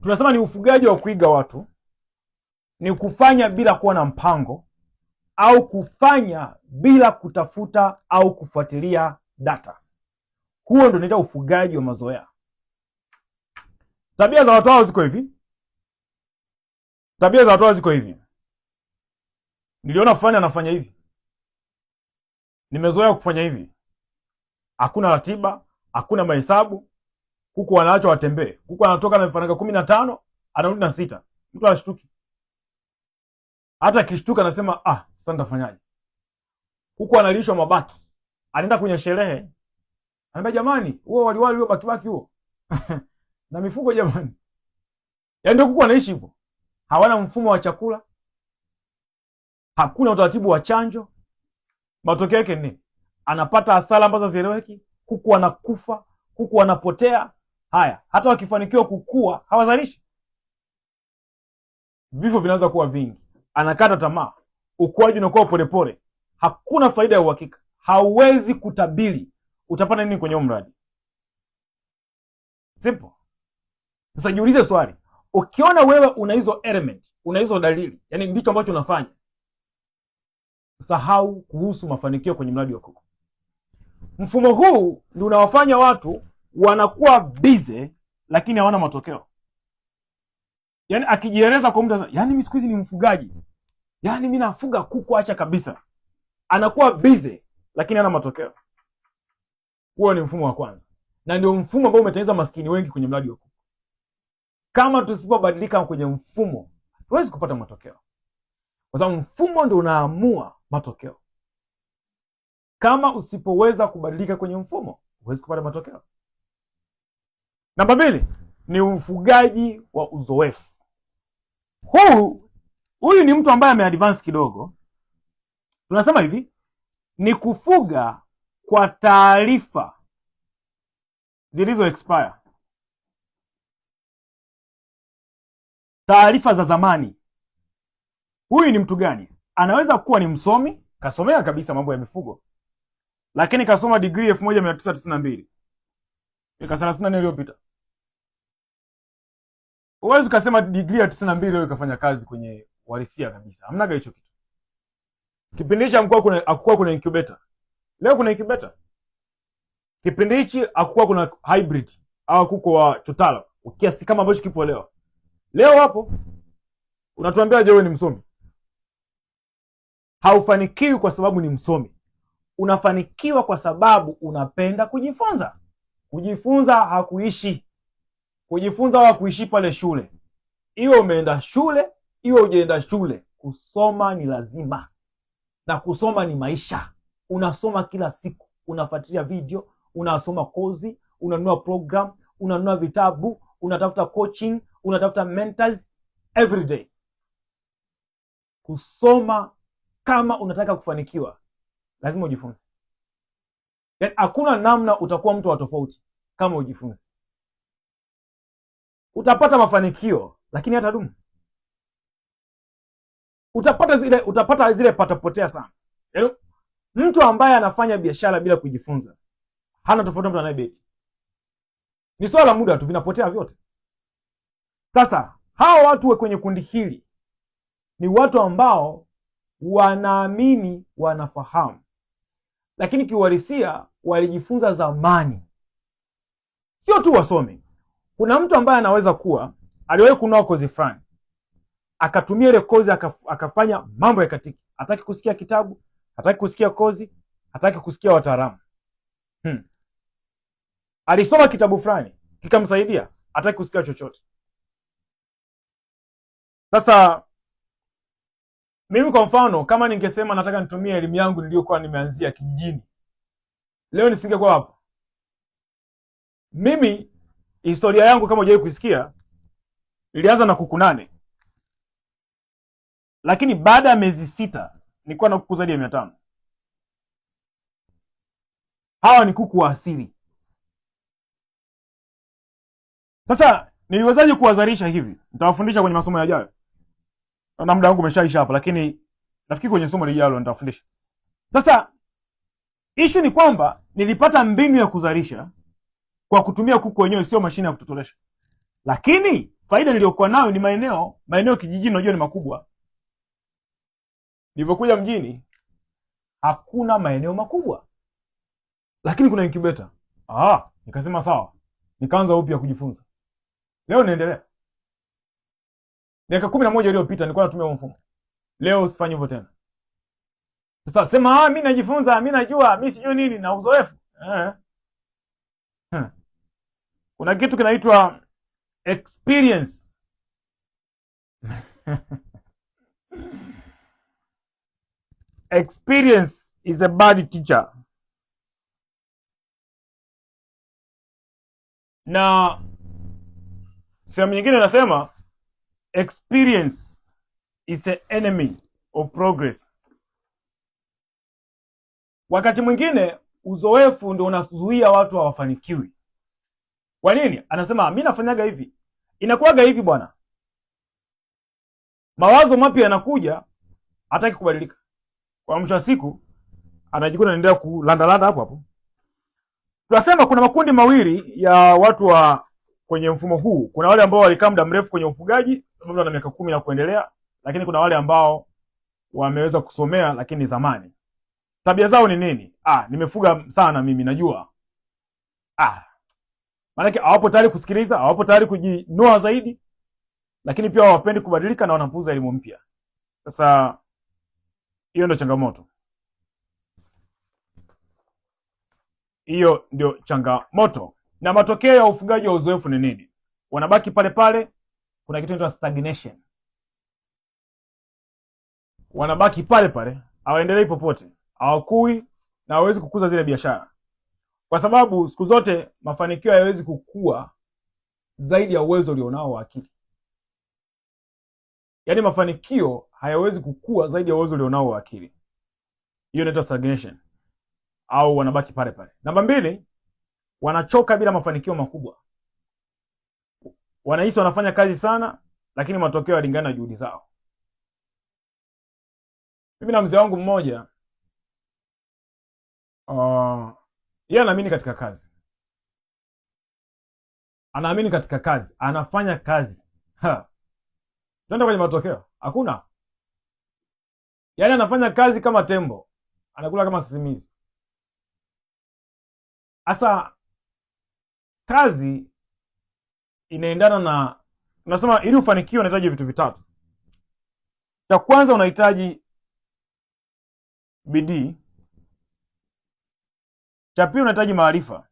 Tunasema ni ufugaji wa kuiga watu, ni kufanya bila kuwa na mpango au kufanya bila kutafuta au kufuatilia data. Huo ndio tunaita ufugaji wa mazoea. Tabia za watu hao ziko hivi. Tabia za watu hao ziko hivi. Niliona fulani anafanya hivi, nimezoea kufanya hivi. Hakuna ratiba, hakuna mahesabu. Kuku wanaachwa watembee. Kuku anatoka na vifaranga 15, anarudi na 6. Mtu anashtuki. Hata akishtuka anasema sasa nitafanyaje? Kuku analishwa mabaki. Anaenda kwenye sherehe, anambia jamani, huo waliwali huo baki huo. Na mifugo jamani. Yaani ndio kuku anaishi hivyo. Hawana mfumo wa chakula. Hakuna utaratibu wa chanjo. Matokeo yake ni anapata hasara ambazo hazieleweki. Kuku wanakufa, kuku wanapotea. Haya, hata wakifanikiwa kukua hawazalishi. Vifo vinaanza kuwa vingi. Anakata tamaa. Ukuaji unakuwa polepole. Hakuna faida ya uhakika. Hauwezi kutabiri utapata nini kwenye mradi. Simple. Sasa jiulize swali, ukiona wewe una hizo element, una hizo dalili, yani ndicho ambacho unafanya, sahau kuhusu mafanikio kwenye mradi wa kuku. Mfumo huu ndio unawafanya watu wanakuwa busy lakini hawana matokeo. Yani akijieleza kwa mtu, yani mimi siku hizi ni mfugaji, yani mimi nafuga kuku, acha kabisa. Anakuwa busy lakini hana matokeo. Huo ni mfumo wa kwanza, na ndio mfumo ambao umetengeneza maskini wengi kwenye mradi wa kuku. Kama tusipobadilika kwenye mfumo, huwezi kupata matokeo, kwa sababu mfumo ndio unaamua matokeo. Kama usipoweza kubadilika kwenye mfumo, huwezi kupata matokeo. Namba 2 ni ufugaji wa uzoefu. Huyu ni mtu ambaye ameadvance kidogo. Tunasema hivi, ni kufuga kwa taarifa zilizo expire, taarifa za zamani. Huyu ni mtu gani? Anaweza kuwa ni msomi, kasomea kabisa mambo ya mifugo, lakini kasoma degree 1992 miaka 34 iliyopita. Huwezi kusema degree ya 92 leo ikafanya kazi kwenye uhalisia kabisa. Hamnaga hicho kitu. Kipindi hicho hakukuwa kuna incubator. Leo kuna incubator. Kipindi hichi hakukuwa kuna hybrid au kuku wa chotala kiasi kama ambacho kipo leo. Leo hapo unatuambia je, wewe ni msomi? Haufanikiwi kwa sababu ni msomi. Unafanikiwa kwa sababu unapenda kujifunza. Kujifunza hakuishi. Kujifunza hakuishi pale shule. Iwe umeenda shule, iwe hujaenda shule, kusoma ni lazima. Na kusoma ni maisha. Unasoma kila siku, unafuatilia video, unasoma kozi, unanunua program, unanunua vitabu, unatafuta coaching, unatafuta mentors every day. Kusoma, kama unataka kufanikiwa, lazima ujifunze. Yaani hakuna namna utakuwa mtu wa tofauti kama ujifunze. Utapata mafanikio lakini hatadumu. Utapata zile patapotea sana. Yaani mtu ambaye anafanya biashara bila kujifunza hana tofauti na mtu anayebeti. Ni swala la muda tu, vinapotea vyote. Sasa hao watu wa kwenye kundi hili ni watu ambao wanaamini, wanafahamu lakini kiuhalisia walijifunza zamani. Sio tu wasomi. Kuna mtu ambaye anaweza kuwa aliwahi kununua kozi fulani, akatumia ile kozi akafanya mambo ya katiki. Hataki kusikia kitabu, hataki kusikia kozi, hataki kusikia wataalamu. Alisoma kitabu fulani kikamsaidia, hataki kusikia chochote. Sasa mimi kwa mfano, kama ningesema nataka nitumie elimu yangu niliyokuwa nimeanzia kijijini, leo nisingekuwa hapa. Mimi historia yangu kama hujawahi kuisikia, ilianza na kuku 8, lakini baada ya miezi 6 nilikuwa na kuku zaidi ya 500. Hawa ni kuku wa asili. Sasa niliwezaje kuwazalisha hivi? Nitawafundisha kwenye masomo yajayo. Na muda wangu umeshaisha hapa, lakini nafikiri kwenye somo lijalo nitawafundisha. Sasa issue ni kwamba nilipata mbinu ya kuzalisha kwa kutumia kuku wenyewe, sio mashine ya kutotolesha. Lakini faida niliyokuwa nayo ni maeneo kijijini, unajua ni makubwa. Nilipokuja mjini hakuna maeneo makubwa, lakini kuna incubator. Nikasema sawa, nikaanza upya kujifunza. Leo naendelea. Miaka 11 iliyopita nilikuwa natumia huo mfumo. Leo sifanyi hivyo tena. Sasa sema mimi najifunza, mimi najua, mimi sijui nini na uzoefu. Kuna kitu kinaitwa experience. Experience is a bad teacher. Na sehemu nyingine nasema experience is an enemy of progress. Wakati mwingine uzoefu ndio unazuia watu hawafanikiwi. Kwa nini? Anasema mimi nafanyaga hivi, inakuwaga hivi bwana. Mawazo mapya yanakuja, hataki kubadilika. Kwa mwisho wa siku anajikuta anaendelea kulandalanda hapo hapo. Tunasema kuna makundi mawili ya watu wa kwenye mfumo huu. Kuna wale ambao walikaa muda mrefu kwenye ufugaji, labda na miaka 10 na kuendelea, lakini kuna wale ambao wameweza kusomea lakini zamani. Tabia zao ni nini? Nimefuga sana mimi najua. Maana hawapo tayari kusikiliza, hawapo tayari kujinoa zaidi, lakini pia hawapendi kubadilika na wanapuuza elimu mpya. Sasa hiyo ndio changamoto. Hiyo ndio changamoto. Na matokeo ya ufugaji wa uzoefu ni nini? Wanabaki pale pale. Kuna kitu kinaitwa stagnation. Wanabaki pale pale, hawaendelei popote, hawakui na hawawezi kukuza zile biashara. Kwa sababu siku zote mafanikio hayawezi kukua zaidi ya uwezo ulionao wa akili. Yaani mafanikio hayawezi kukua zaidi ya uwezo ulionao wa akili. Hiyo inaitwa stagnation. Au wanabaki pale pale. Namba 2, wanachoka bila mafanikio makubwa. Wanahisi wanafanya kazi sana, lakini matokeo yalingana na juhudi zao. Mimi na mzee wangu mmoja, yeye anaamini katika kazi. Anaamini katika kazi, anafanya kazi. Tunaenda kwenye matokeo, hakuna. Yaani anafanya kazi kama tembo, anakula kama sisimizi. Sasa kazi inaendana na, unasema ili ufanikiwe unahitaji vitu vitatu. Cha kwanza unahitaji bidii. Cha pili unahitaji maarifa.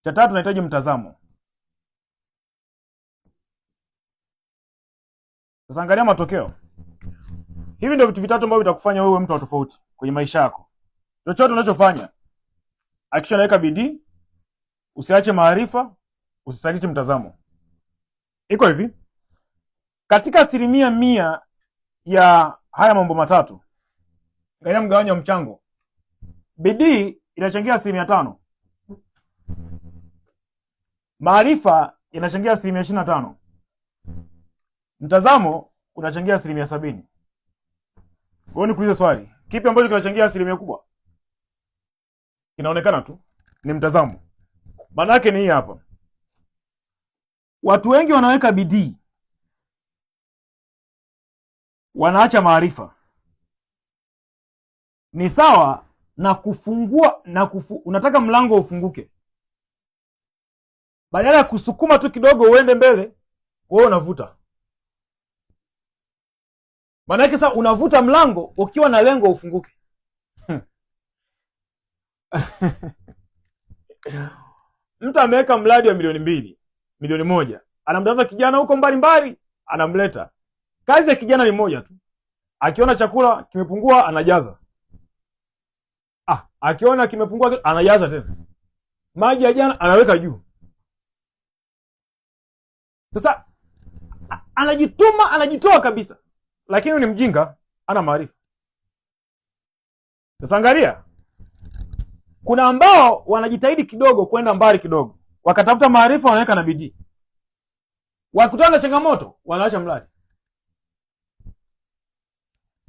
Cha tatu unahitaji mtazamo. Sasa angalia matokeo. Hivi ndio vitu vitatu ambavyo vitakufanya wewe mtu wa tofauti kwenye maisha yako. Chochote unachofanya, hakikisha unaweka bidii, usiache maarifa, usisaliti mtazamo. Iko hivi, katika 100% ya haya mambo matatu, angalia mgawanyo wa mchango. Bidii inachangia 5%. Maarifa inachangia 25%. Mtazamo unachangia 70%. Kwa hiyo nikuulize swali, kipi ambacho kinachangia 1% kubwa? Kinaonekana tu, ni mtazamo. Maana yake ni hii hapa. Watu wengi wanaweka bidii, wanaacha maarifa. ni sawa na kufungua unataka mlango ufunguke, badala ya kusukuma tu kidogo uende mbele, wewe unavuta. Maana yake sasa unavuta mlango ukiwa na lengo ufunguke. Mtu ameweka mradi wa milioni 2, milioni 1, anamtafuta kijana huko mbali, anamleta. Kazi ya kijana ni moja tu, akiona chakula kimepungua anajaza, akiona kimepungua anajaza tena, maji ya jana anaweka juu. Sasa anajituma, anajitoa kabisa, lakini ni mjinga, ana maarifa. Sasa angalia, kuna ambao wanajitahidi kidogo kwenda mbali kidogo, wakatafuta maarifa, wanaweka na bidii, wakutana na changamoto wanaacha mradi.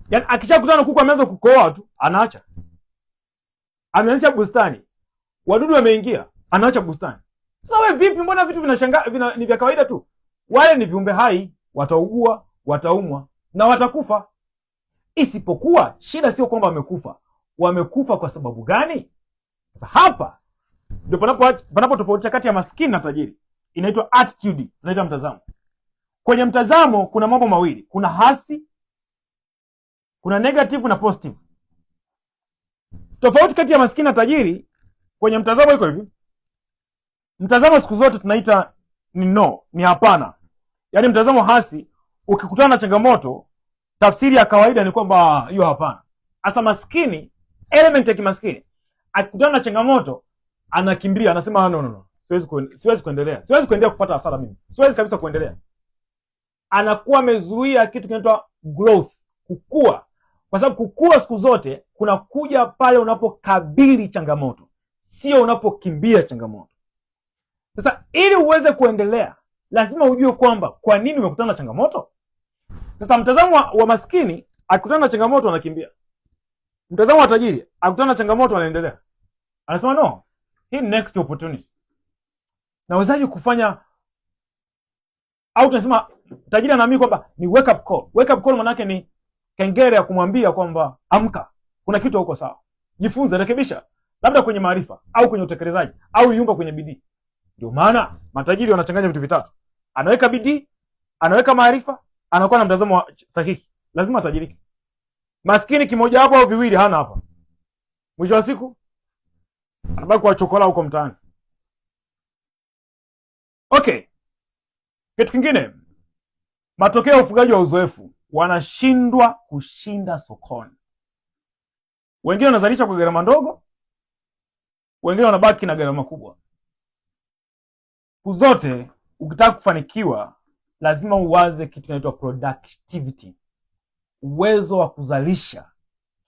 Yaani akishakutana kuku ameanza kukohoa tu anaacha. Ameanzisha bustani, wadudu wameingia, anaacha bustani. Sasa wewe vipi? Mbona vitu ni vya kawaida tu? Wale ni viumbe hai, wataugua, wataumwa na watakufa. Isipokuwa shida sio kwamba wamekufa. Wamekufa kwa sababu gani? Sasa hapa ndio panapo tofautisha kati ya maskini na tajiri. Inaitwa attitude, tunaita mtazamo. Kwenye mtazamo kuna mambo mawili, kuna hasi, kuna negative na positive. Tofauti kati ya maskini na tajiri kwenye mtazamo iko hivi. Mtazamo siku zote tunaita ni no, ni hapana. Yaani mtazamo hasi, ukikutana na changamoto, tafsiri ya kawaida ni kwamba hiyo hapana. Asa maskini, element ya kimaskini, akikutana na changamoto anakimbia, anasema no, siwezi kuendelea. Siwezi kuendelea kupata hasara mimi. Siwezi kabisa kuendelea. Anakuwa amezuia kitu kinaitwa growth, kukua. Kwa sababu kukua siku zote kuna kuja pale unapokabili changamoto, sio unapokimbia changamoto. Sasa ili uweze kuendelea, lazima ujue kwamba kwa nini umekutana na changamoto. Sasa mtazamo wa maskini, akikutana na changamoto anakimbia. Mtazamo wa tajiri, akikutana na changamoto anaendelea. Anasema no, hii next opportunity. Nawezaje kufanya, au tunasema tajiri anaamini kwamba ni wake up call. Wake up call maana yake ni kengele ya kumwambia kwamba amka, kuna kitu huko sawa. Jifunze, rekebisha, labda kwenye maarifa au kwenye utekelezaji au yumba kwenye bidii. Ndio maana matajiri wanachanganya vitu vitatu. Anaweka bidii, anaweka maarifa, anakuwa na mtazamo sahihi. Lazima atajiriki. Maskini kimoja hapo au viwili hana hapa. Mwisho wa siku anabaki kwa chokola huko mtaani. Okay. Kitu kingine, matokeo ya ufugaji wa uzoefu, wanashindwa kushinda sokoni. Wengine wanazalisha kwa gharama ndogo, wengine wanabaki na gharama kubwa. Zote ukitaka kufanikiwa lazima uwaze kitu kinaitwa productivity, uwezo wa kuzalisha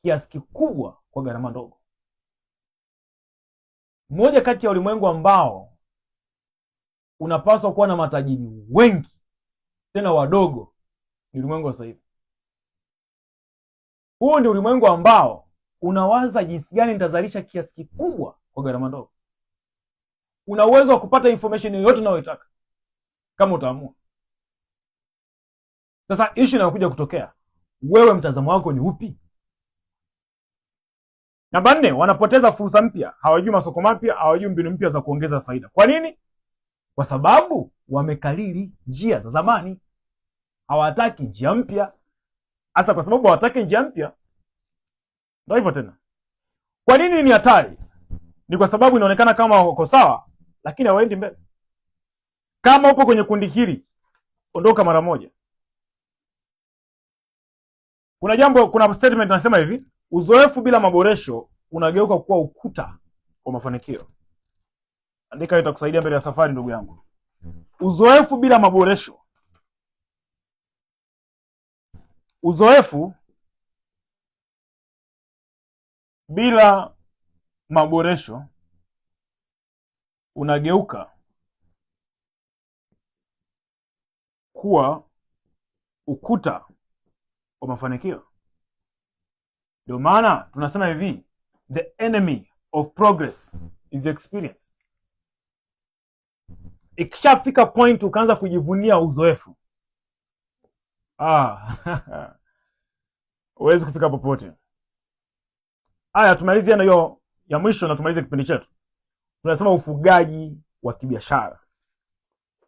kiasi kikubwa kwa gharama ndogo. Mmoja kati ya ulimwengu ambao unapaswa kuwa na matajiri wengi tena wadogo ni ulimwengu wa sasa hivi. Huo ndio ulimwengu ambao unawaza jinsi gani nitazalisha kiasi kikubwa kwa gharama ndogo. Una uwezo wa kupata information yoyote unayotaka kama utaamua. Sasa issue inayokuja kutokea, wewe mtazamo wako ni upi? Namba 4, wanapoteza fursa mpya, hawajui masoko mapya, hawajui mbinu mpya za kuongeza faida. Kwa nini? Kwa sababu wamekalili njia za zamani. Hawataki njia mpya. Hasa kwa sababu hawataki njia mpya, ndio hivyo tena. Kwa nini ni hatari? Ni kwa sababu inaonekana kama wako sawa, lakini hawaendi mbele. Kama upo kwenye kundi hili, ondoka mara moja. Kuna statement nasema hivi, uzoefu bila maboresho unageuka kuwa ukuta kwa mafanikio. Andika hiyo, itakusaidia mbele ya safari ndugu yangu. Uzoefu bila maboresho. Uzoefu bila maboresho unageuka kuwa ukuta wa mafanikio. Ndio maana tunasema hivi, the enemy of progress is experience. Ikishafika point ukaanza kujivunia uzoefu, huwezi kufika popote. Haya, tumalizie na hiyo ya mwisho na tumalize kipindi chetu. Tunasema ufugaji wa kibiashara.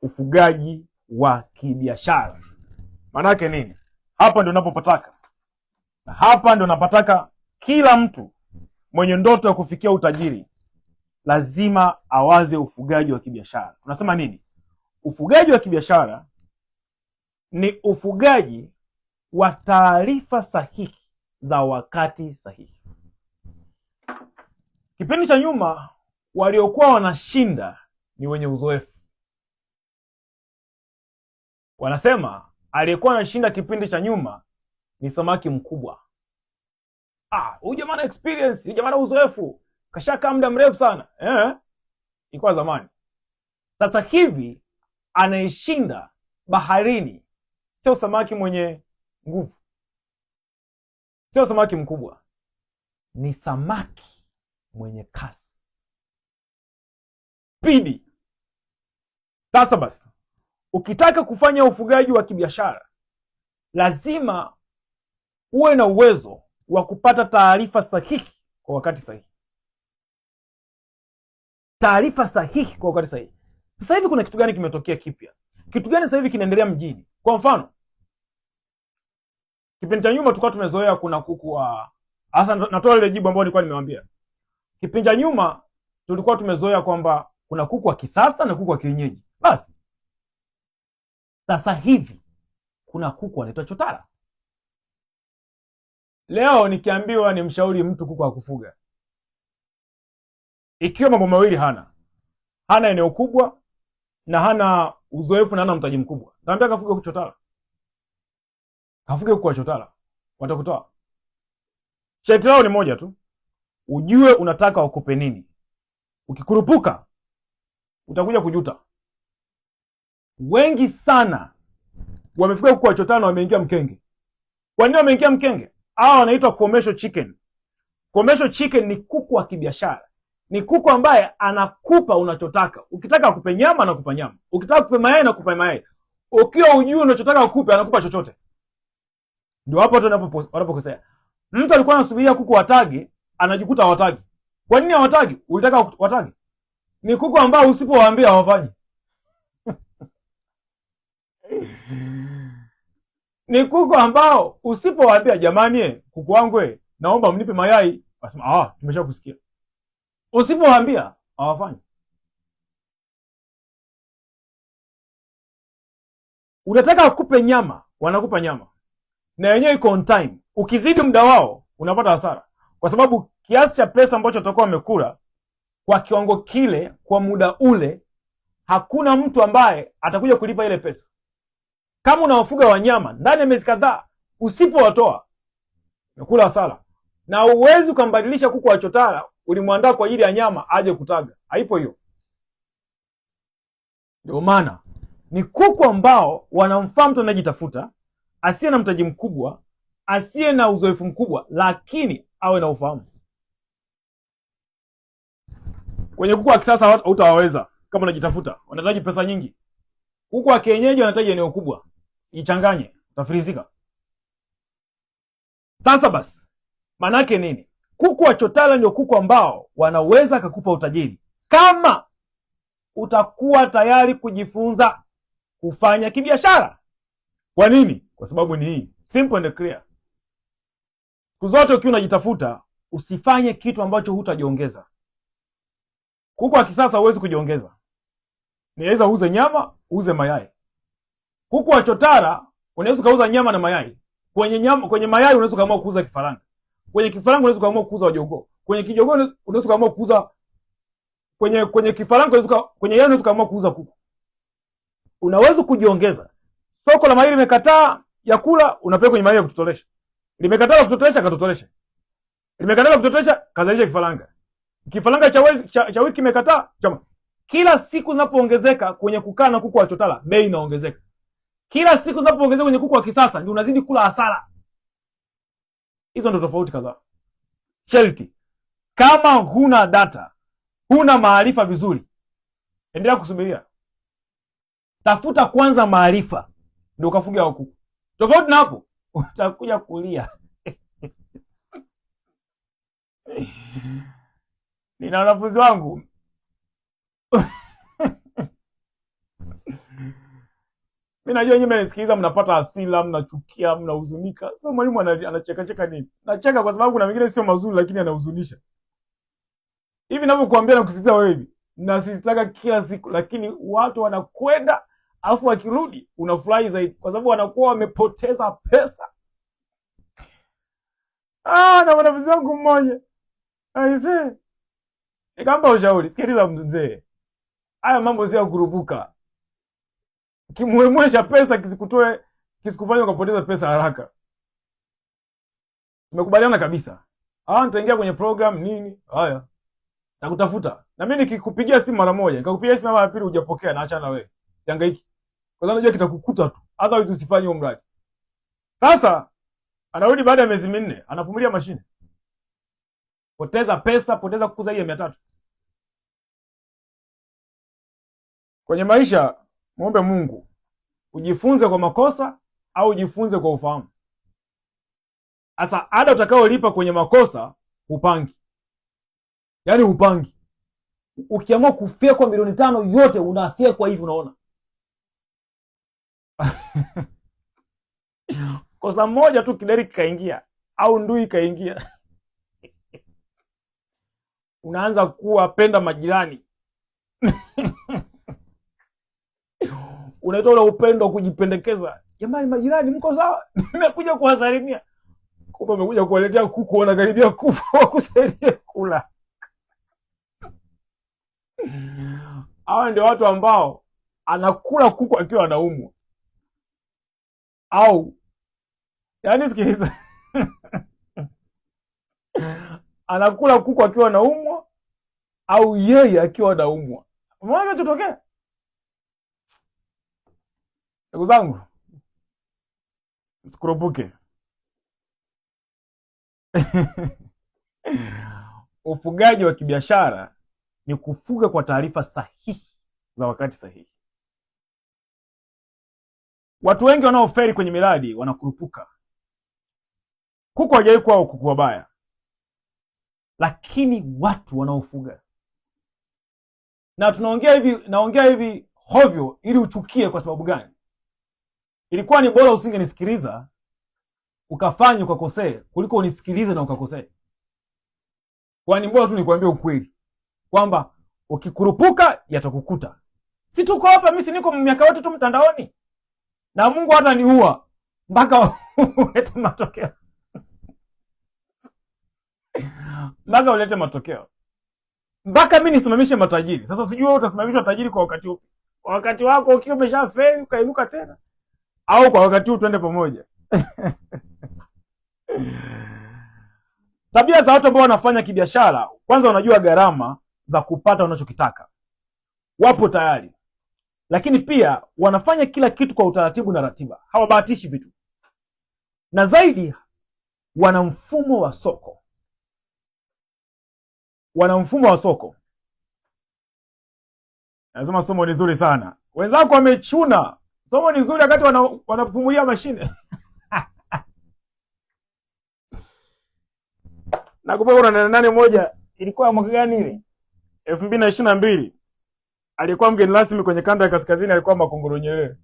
Ufugaji wa kibiashara maanake nini? Hapa ndio unapopataka, na hapa ndio napataka kila mtu mwenye ndoto ya kufikia utajiri lazima awaze ufugaji wa kibiashara. Tunasema nini? Ufugaji wa kibiashara ni ufugaji wa taarifa sahihi za wakati sahihi. Kipindi cha nyuma waliokuwa wanashinda ni wenye uzoefu. Wanasema aliyekuwa anashinda kipindi cha nyuma ni samaki mkubwa. Huyu jamaa ana experience, huyu jamaa ana uzoefu, kashakaa muda mrefu sana. Ilikuwa zamani. Sasa hivi anayeshinda baharini sio samaki mwenye nguvu, sio samaki mkubwa, ni samaki mwenye kasi, spidi. Sasa basi, ukitaka kufanya ufugaji wa kibiashara lazima uwe na uwezo wa kupata taarifa sahihi kwa wakati sahihi. Taarifa sahihi kwa wakati sahihi. Sasa hivi kuna kitu gani kimetokea kipya? Kitu gani sasa hivi kinaendelea mjini? Kwa mfano, kipindi cha nyuma tulikuwa tumezoea kuna kuku wa hasa, natoa ile jibu ambayo nilikuwa nimewaambia. Kipindi cha nyuma tulikuwa tumezoea kwamba kuna kuku wa kisasa na kuku wa kienyeji. Basi sasa hivi kuna kuku anaitwa chotara. Leo nikiambiwa nimshauri mtu kuku wa kufuga, ikiwa mambo mawili hana eneo kubwa na hana uzoefu na hana mtaji mkubwa, naambia kafuge kuku chotara. Kafuge kuku wa chotara, watakutoa. Sharti lao ni moja tu, ujue unataka wakupe nini. Ukikurupuka utakuja kujuta. Wengi sana wamefuga kuku wa chotara na wameingia mkenge. Kwa nini wameingia mkenge? Hao wanaitwa commercial chicken. Commercial chicken ni kuku wa kibiashara. Ni kuku ambaye anakupa unachotaka. Ukitaka akupe nyama anakupa nyama. Ukitaka akupe mayai anakupa mayai. Ukiwa ujue unachotaka akupe anakupa chochote. Ndio hapo watu wanapokosea. Mtu alikuwa anasubiria kuku watage, anajikuta hawatagi. Kwa nini hawatagi? Ulitaka watage? Ni kuku ambao usipowaambia hawafanyi. Ni kuku ambao usipowaambia, jamani kuku wangu naomba mnipe mayai, wasema tumeshakusikia. Usipowaambia hawafanyi. Unataka wakupe nyama, wanakupa nyama. Na yenyewe iko on time. Ukizidi muda wao unapata hasara. Kwa sababu kiasi cha pesa ambacho watakuwa wamekula kwa kiwango kile kwa muda ule, hakuna mtu ambaye atakuja kulipa ile pesa. Kama unawafuga wanyama ndani ya miezi kadhaa, usipowatoa unakula hasara. Na uwezi ukambadilisha kuku wa chotara ulimwandaa kwa ajili ya nyama aje kutaga. Haipo hiyo. Ndio maana ni kuku ambao wanamfaa mtu anayejitafuta, asiye na mtaji mkubwa, asiye na uzoefu mkubwa, lakini awe na ufahamu. Kwenye kuku wa kisasa hutawaweza kama unajitafuta, wanahitaji pesa nyingi. Kuku wa kienyeji wanahitaji eneo kubwa, ichanganye, utafirizika. Sasa basi, manake nini? Kuku wa chotara ndio kuku ambao wanaweza kukupa utajiri kama utakuwa tayari kujifunza kufanya kibiashara. Kwa nini? Kwa sababu ni hii, simple and clear. Siku zote ukiwa unajitafuta, usifanye kitu ambacho hutajiongeza. Kuku wa kisasa huwezi kujiongeza. Niweza uuze nyama, uuze mayai. Kuku wa chotara unaweza kuuza nyama na mayai. Kwenye mayai unaweza kaamua kuuza kifaranga. Kwenye kifaranga unaweza kaamua kuuza wajogoo. Kwenye kijogoo unaweza kaamua kuuza kwenye kifaranga kwenye yai unaweza kaamua kuuza kuku. Unaweza kujiongeza. Soko la mayai limekataa ya kula, unapeleka kwenye mayai ya kutotolesha. Limekataa kutotolesha, katotolesha. Limekataa kutotolesha, kazalisha kifaranga. Kifaranga cha wiki kimekataa, chama. Kila siku zinapoongezeka kwenye kukaa na kuku wa chotara, bei inaongezeka. Kila siku zinapoongezeka kwenye kuku wa kisasa, ndio unazidi kula hasara. Hizo ndio tofauti kadhaa. Sharti, kama huna data, huna maarifa vizuri, endelea kusubiria. Tafuta kwanza maarifa ndio ukafuga wa kuku. Tofauti na hapo utakuja kulia. Nina wanafunzi wangu mimi najua nyinyi mnasikiliza, mnapata hasira, mnachukia, mnahuzunika. So mwalimu anacheka cheka nini? Nacheka kwa sababu kuna mengine sio mazuri lakini anahuzunisha. Hivi ninavyokuambia na kusisitiza wewe hivi, nasisitiza kila siku, lakini watu wanakwenda afu wakirudi unafurahi zaidi kwa sababu wanakuwa wamepoteza pesa. Na mwanafunzi wangu mmoja aisee, nikampa ushauri, sikiliza mzee, haya mambo sio kurupuka. Kimuemwe cha pesa kisikutoe, kisikufanye ukapoteza pesa haraka. Tumekubaliana kabisa. Nitaingia kwenye program nini? Haya. Nakutafuta. Na mimi nikikupigia simu mara moja, nikakupigia simu mara ya pili hujapokea, naacha na wewe. Sihangaiki. Kwa sababu najua kitakukuta tu. Otherwise usifanye huo mradi. Sasa anarudi baada ya miezi 4, anapumulia mashine. Poteza pesa, poteza kuku zaidi ya 300. Kwenye maisha muombe Mungu ujifunze kwa makosa au ujifunze kwa ufahamu. Sasa ada utakaolipa kwenye makosa upangi. Yaani upangi. Ukiamua kufia kwa milioni 5 yote unafia kwa hivi unaona. Kosa moja tu kideri kaingia au ndui kaingia. Unaanza kuwapenda majirani. Unaitoa ule upendo wa kujipendekeza. Jamani majirani mko sawa? Nimekuja kuwasalimia. Kumbe umekuja kuwaletea kuku wanakaribia kufa wakusaidie kula. Hawa ndio watu ambao anakula kuku akiwa anaumwa. Au yaani sikiliza. Anakula kuku akiwa anaumwa au yeye akiwa anaumwa. Umeona tutokea? Ndugu zangu, msikurupuke. Ufugaji wa kibiashara ni kufuga kwa taarifa sahihi za wakati sahihi. Watu wengi wanaoferi kwenye miradi wanakurupuka. Kuku hawajawahi kuwa kuku wabaya, lakini watu wanaofuga. Na naongea hivi hovyo ili uchukie. Kwa sababu gani? Ilikuwa ni bora usingenisikiliza ukafanya ukakosea kuliko unisikilize na ukakosea. Kwani bora tu nikwambie ukweli kwamba ukikurupuka yatakukuta. Si tuko hapa, mimi si niko miaka yote tu mtandaoni. Na Mungu hata niua mpaka ulete matokeo. Mpaka ulete matokeo. Mpaka mimi nisimamishe matajiri. Sasa sijui wewe utasimamisha tajiri kwa wakati upi? Kwa wakati wako ukiwa umeshafeli ukainuka tena, au kwa wakati huu twende pamoja? Tabia za watu ambao wanafanya kibiashara, kwanza wanajua gharama za kupata wanachokitaka. Wapo tayari. Lakini pia wanafanya kila kitu kwa utaratibu na ratiba. Hawabahatishi vitu. Na zaidi wana mfumo wa soko. Nasema somo ni zuri sana. Wenzako wamechuna. Somo ni zuri wakati wanapumulia mashine. Nakumbuka kuna nane moja, ilikuwa mwaka gani ile? 2022. Alikuwa mgeni rasmi kwenye kanda ya kaskazini, alikuwa Makongoro Nyerere.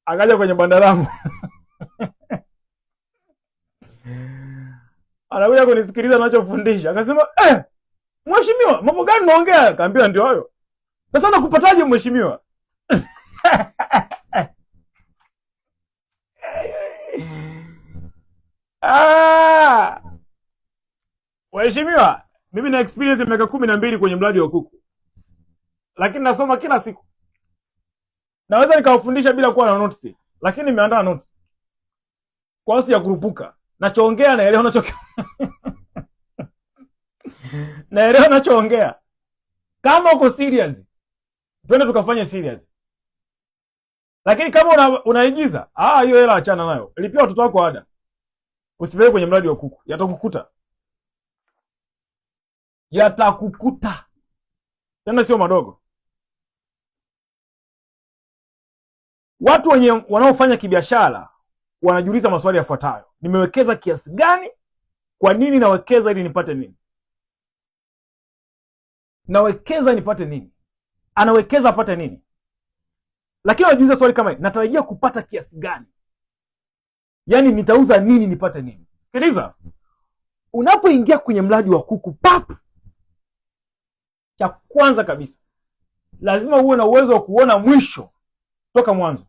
Akaja kwenye banda langu. Anakuja kunisikiliza ninachofundisha. Akasema, "Mheshimiwa, mambo gani unaongea?" Akaambia, "Ndio hayo." "Sasa nakupataje mheshimiwa?" Mheshimiwa, mimi na experience ya miaka 12 kwenye mradi wa kuku. Lakini nasoma kila siku. Naweza nikawafundisha bila kuwa na notes, lakini nimeandaa notes. Kwa sababu ya kurupuka. Nachoongea naelewa naelewa nachoongea. Kama uko serious, twende tukafanye serious. Lakini kama unaigiza, hiyo hela achana nayo. Lipia watoto wako ada. Usipeleke kwenye mradi wa kuku. Yatakukuta. Tena sio madogo. Watu wanaofanya kibiashara wanajiuliza maswali yafuatayo. Nimewekeza kiasi gani? Kwa nini nawekeza ili nipate nini? nawekeza nipate nini? Anawekeza apate nini? Lakini wajiuliza swali kama hili, natarajia kupata kiasi gani? Yaani nitauza nini nipate nini? Sikiliza, unapoingia kwenye mradi wa kuku pap, cha kwanza kabisa lazima uwe na uwezo wa kuona mwisho toka mwanzo.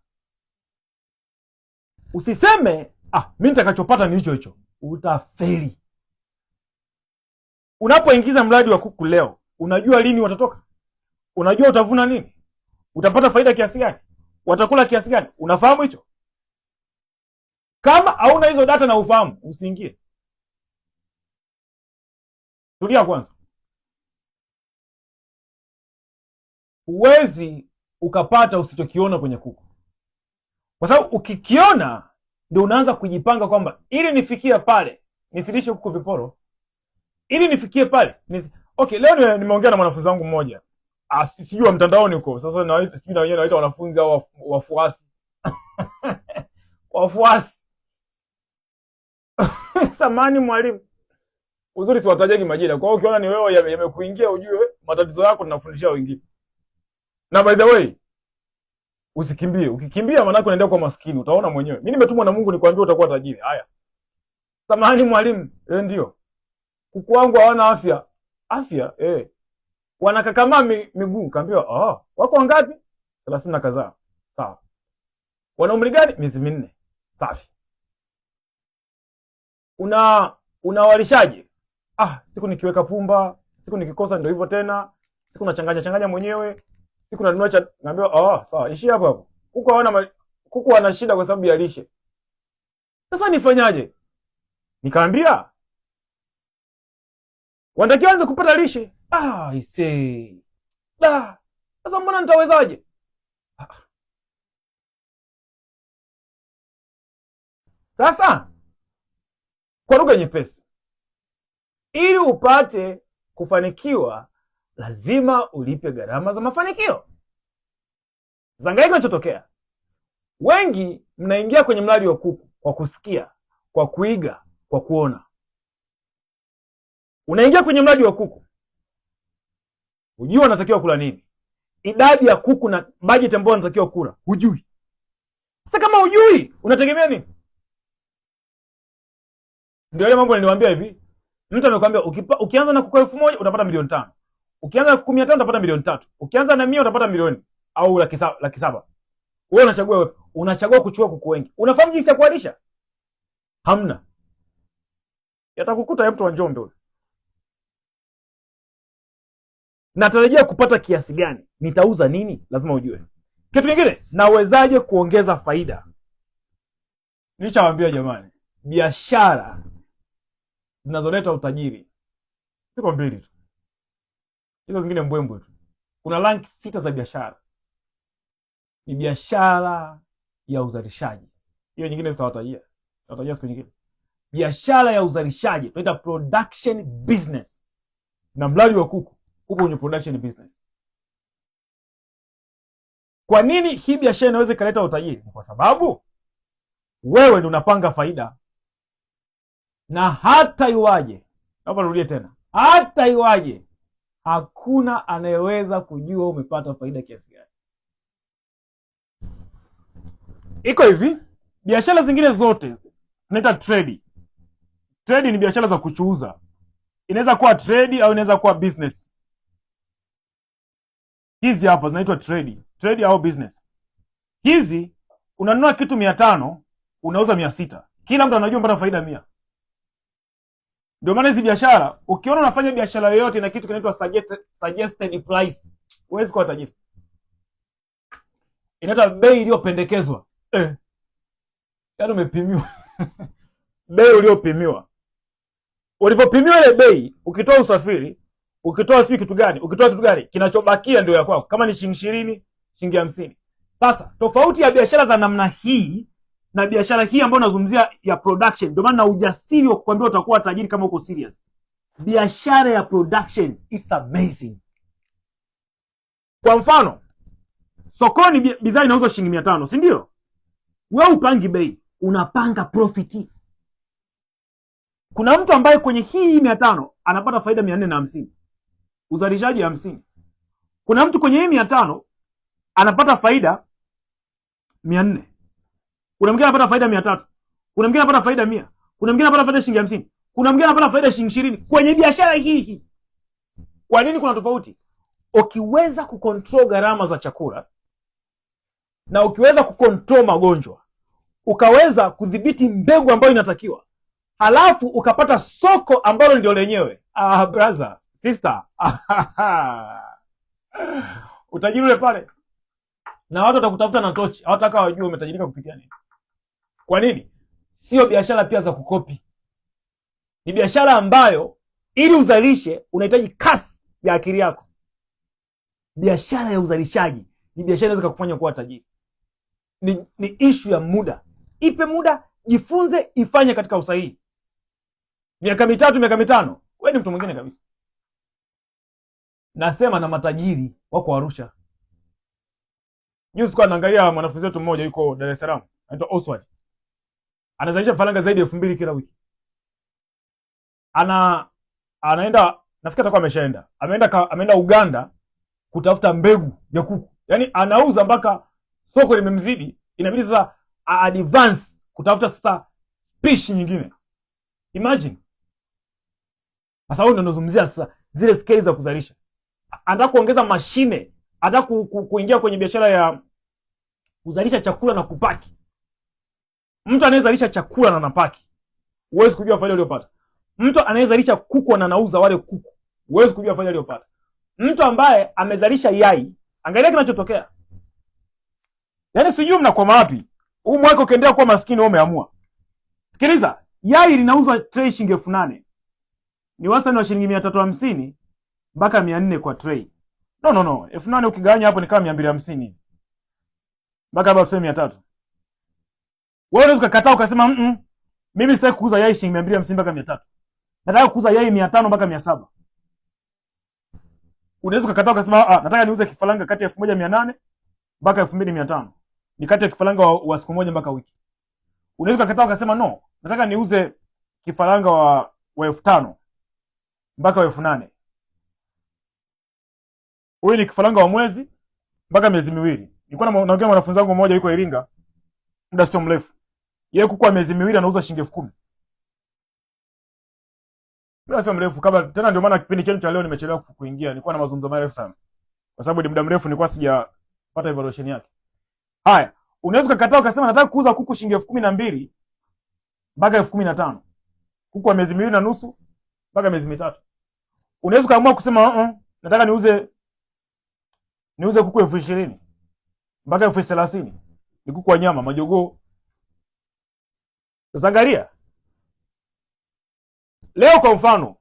Usiseme mimi nitakachopata ni hicho hicho, utafeli. Unapoingiza mradi wa kuku leo, unajua lini watatoka? Unajua utavuna nini? Utapata faida kiasi gani? Watakula kiasi gani? Unafahamu hicho? Kama hauna hizo data na ufahamu, usiingie. Tulia kwanza. Huwezi ukapata usichokiona kwenye kuku, kwa sababu ukikiona ndio unaanza kujipanga kwamba ili nifikie pale nisilishe kuku viporo, ili nifikie pale okay. Leo nimeongea na mwanafunzi wangu mmoja, sijui wa mtandaoni huko, sasa sijui na wenyewe naita wanafunzi au wafuasi wafuasi samani mwalimu, uzuri siwatajagi majina. Kwa hiyo ukiona ni wewe yamekuingia, ujue matatizo yako tunafundishia wengine. Na by the way, usikimbie. Ukikimbia maana unaenda kwa maskini, utaona mwenyewe. Mimi nimetumwa na Mungu nikwambie utakuwa tajiri. Haya. Samahani mwalimu, ndio. Kuku wangu hawana afya. Afya? Wanakakamaa miguu. Kaambiwa, wako wangapi? 30 na kadhaa. Sawa. Wana umri gani? Miezi 4. Safi. Unawalishaje? Siku nikiweka pumba, siku nikikosa ndio hivyo tena. Siku nachanganya mwenyewe. Siku nanunua cha, naambiwa sawa, ishi hapo hapo. Kuku wana shida kwa sababu ya lishe. Sasa nifanyaje? Nikaambia wanatakiwa anze kupata lishe. Sasa mbona nitawezaje? Sasa kwa lugha nyepesi, ili upate kufanikiwa lazima ulipe gharama za mafanikio. Zangaika kinachotokea. Wengi mnaingia kwenye mradi wa kuku kwa kusikia, kwa kuiga, kwa kuona. Unaingia kwenye mradi wa kuku, hujui wanatakiwa kula nini, idadi ya kuku na budget ambayo wanatakiwa kula hujui. Sasa kama hujui, unategemea nini? Ndio ile mambo niliwaambia hivi. Mtu amekwambia ukianza na kuku 1000 utapata milioni 5. Ukianza na kuku 500 utapata milioni 3. Ukianza na 100 utapata milioni au laki 7. Wewe unachagua kuchukua kuku wengi. Unafahamu jinsi ya kuwalisha? Hamna. Yatakukuta mtu wa Njombe huyo. Natarajia kupata kiasi gani? Nitauza nini? Lazima ujue. Kitu kingine, nawezaje kuongeza faida? Nilichowaambia jamani, biashara zinazoleta utajiri siko mbili tu. Hizo zingine mbwembwe tu. Kuna rank 6 za biashara. Ni biashara ya uzalishaji. Hiyo nyingine sitawatajia. Tutatajia siku nyingine. Biashara ya uzalishaji, tunaita production business. Na mradi wa kuku uko kwenye production business. Kwa nini hii biashara inaweza kuleta utajiri? Kwa sababu wewe ndio unapanga faida. Na hata iwaje, hapa nirudie tena, hata iwaje, hakuna anayeweza kujua umepata faida kiasi gani. Iko hivi, biashara zingine zote tunaita trade. Trade ni biashara za kuchuuza. Inaweza kuwa trade au inaweza kuwa business. Hizi hapa zinaitwa trade au business. Hizi unanunua kitu 500, unauza 600. Kila mtu anajua mpata faida 100. Ndio maana hizi biashara, ukiona unafanya biashara yoyote na kitu kinaitwa suggested price, huwezi kuwa tajiri. Inaitwa bei iliyopendekezwa. Yaani umepimiwa. Bei iliyopimiwa. Ulipopimiwa ile bei, ukitoa usafiri, ukitoa kitu gani, kinachobakia ndio ya kwako. Kama ni shilingi 20, shilingi 50. Sasa, tofauti ya biashara za namna hii na biashara hii ambayo nazungumzia ya production, ndio maana na ujasiri wa kukwambia utakuwa tajiri kama uko serious. Biashara ya production is amazing. Kwa mfano, sokoni bidhaa inauzwa shilingi 500, si ndio? Wewe upangi bei, unapanga profit. Kuna mtu ambaye kwenye hii 500 anapata faida 450. uzalishaji 50. Kuna mtu kwenye hii 500 anapata faida 400. Kuna mwingine anapata faida 300. Kuna mwingine anapata faida 100. Kuna mwingine anapata faida shilingi 50. Kuna mwingine anapata faida shilingi 20 kwenye biashara hii. Kwa nini kuna tofauti? Ukiweza kucontrol gharama za chakula na ukiweza kucontrol magonjwa, ukaweza kudhibiti mbegu ambayo inatakiwa, halafu ukapata soko ambalo ndio lenyewe, brother, sister, utajiri ule pale, na watu watakutafuta na tochi, hawataka wajue umetajirika kupitia nini. Kwa nini? Sio biashara pia za kukopi. Ni biashara ambayo ili uzalishe unahitaji kasi ya akili yako. Biashara ya uzalishaji ni biashara inaweza kukufanya kuwa tajiri. Ni issue ya muda. Ipe muda, jifunze, ifanye katika usahihi. Miaka 3, miaka 5, wewe ni mtu mwingine kabisa. Nasema na matajiri wako Arusha. Juzi kwa naangalia mwanafunzi wetu mmoja yuko Dar es Salaam, anaitwa Oswald. Anazalisha faranga zaidi ya 2000 kila wiki. Anaenda, nafikiri atakuwa ameshaenda. Ameenda Uganda kutafuta mbegu ya kuku. Yaani anauza mpaka soko limemzidi, inabidi sasa advance kutafuta sasa species nyingine. Imagine. Sasa huyo ndo nazungumzia sasa zile scale za kuzalisha. Anataka kuongeza mashine, anataka kuingia kwenye biashara ya kuzalisha chakula na kupaki. Mtu anayezalisha chakula na anapaki, huwezi kujua faida aliyopata. Mtu anayezalisha kuku na anauza wale kuku, huwezi kujua faida aliyopata. Mtu ambaye amezalisha yai, angalia kinachotokea. Yaani sijui mnakwama wapi. Huu mwaka ukiendelea kuwa maskini wewe umeamua. Sikiliza, yai linauzwa tray shilingi 8000. Ni wastani wa shilingi 350 mpaka 400 kwa tray. No. 8000 ukigawanya hapo ni kama 250 hivi. Mpaka hapo tuseme 300. Wewe unaweza kukataa ukasema mimi sitaki kuuza yai shilingi 250 mpaka 300. Nataka kuuza yai 500 mpaka 700. Unaweza kukataa ukasema nataka niuze kifaranga kati ya 1800 mpaka 2500. Ni kati ya kifaranga wa siku moja mpaka wiki. Unaweza kukataa ukasema no, nataka niuze kifaranga wa 5000 mpaka 8000. Huyu ni kifaranga wa mwezi mpaka miezi miwili. Nilikuwa naongea mwanafunzi wangu mmoja yuko Iringa muda sio mrefu. Yeye kuku wa miezi miwili anauza shilingi 10000. Muda sio mrefu kabla tena, ndio maana kipindi chetu cha leo nimechelewa kuingia. Nilikuwa na mazungumzo marefu sana. Kwa sababu ni muda mrefu nilikuwa sijapata evaluation yake. Haya, unaweza kukataa ukasema nataka kuuza kuku shilingi 12000 mpaka 15000. Kuku wa miezi miwili na nusu mpaka miezi mitatu. Unaweza kaamua kusema nataka niuze kuku 20000 mpaka 30000. Ni kuku wa nyama, majogoo. Sasa angalia. Leo kwa mfano,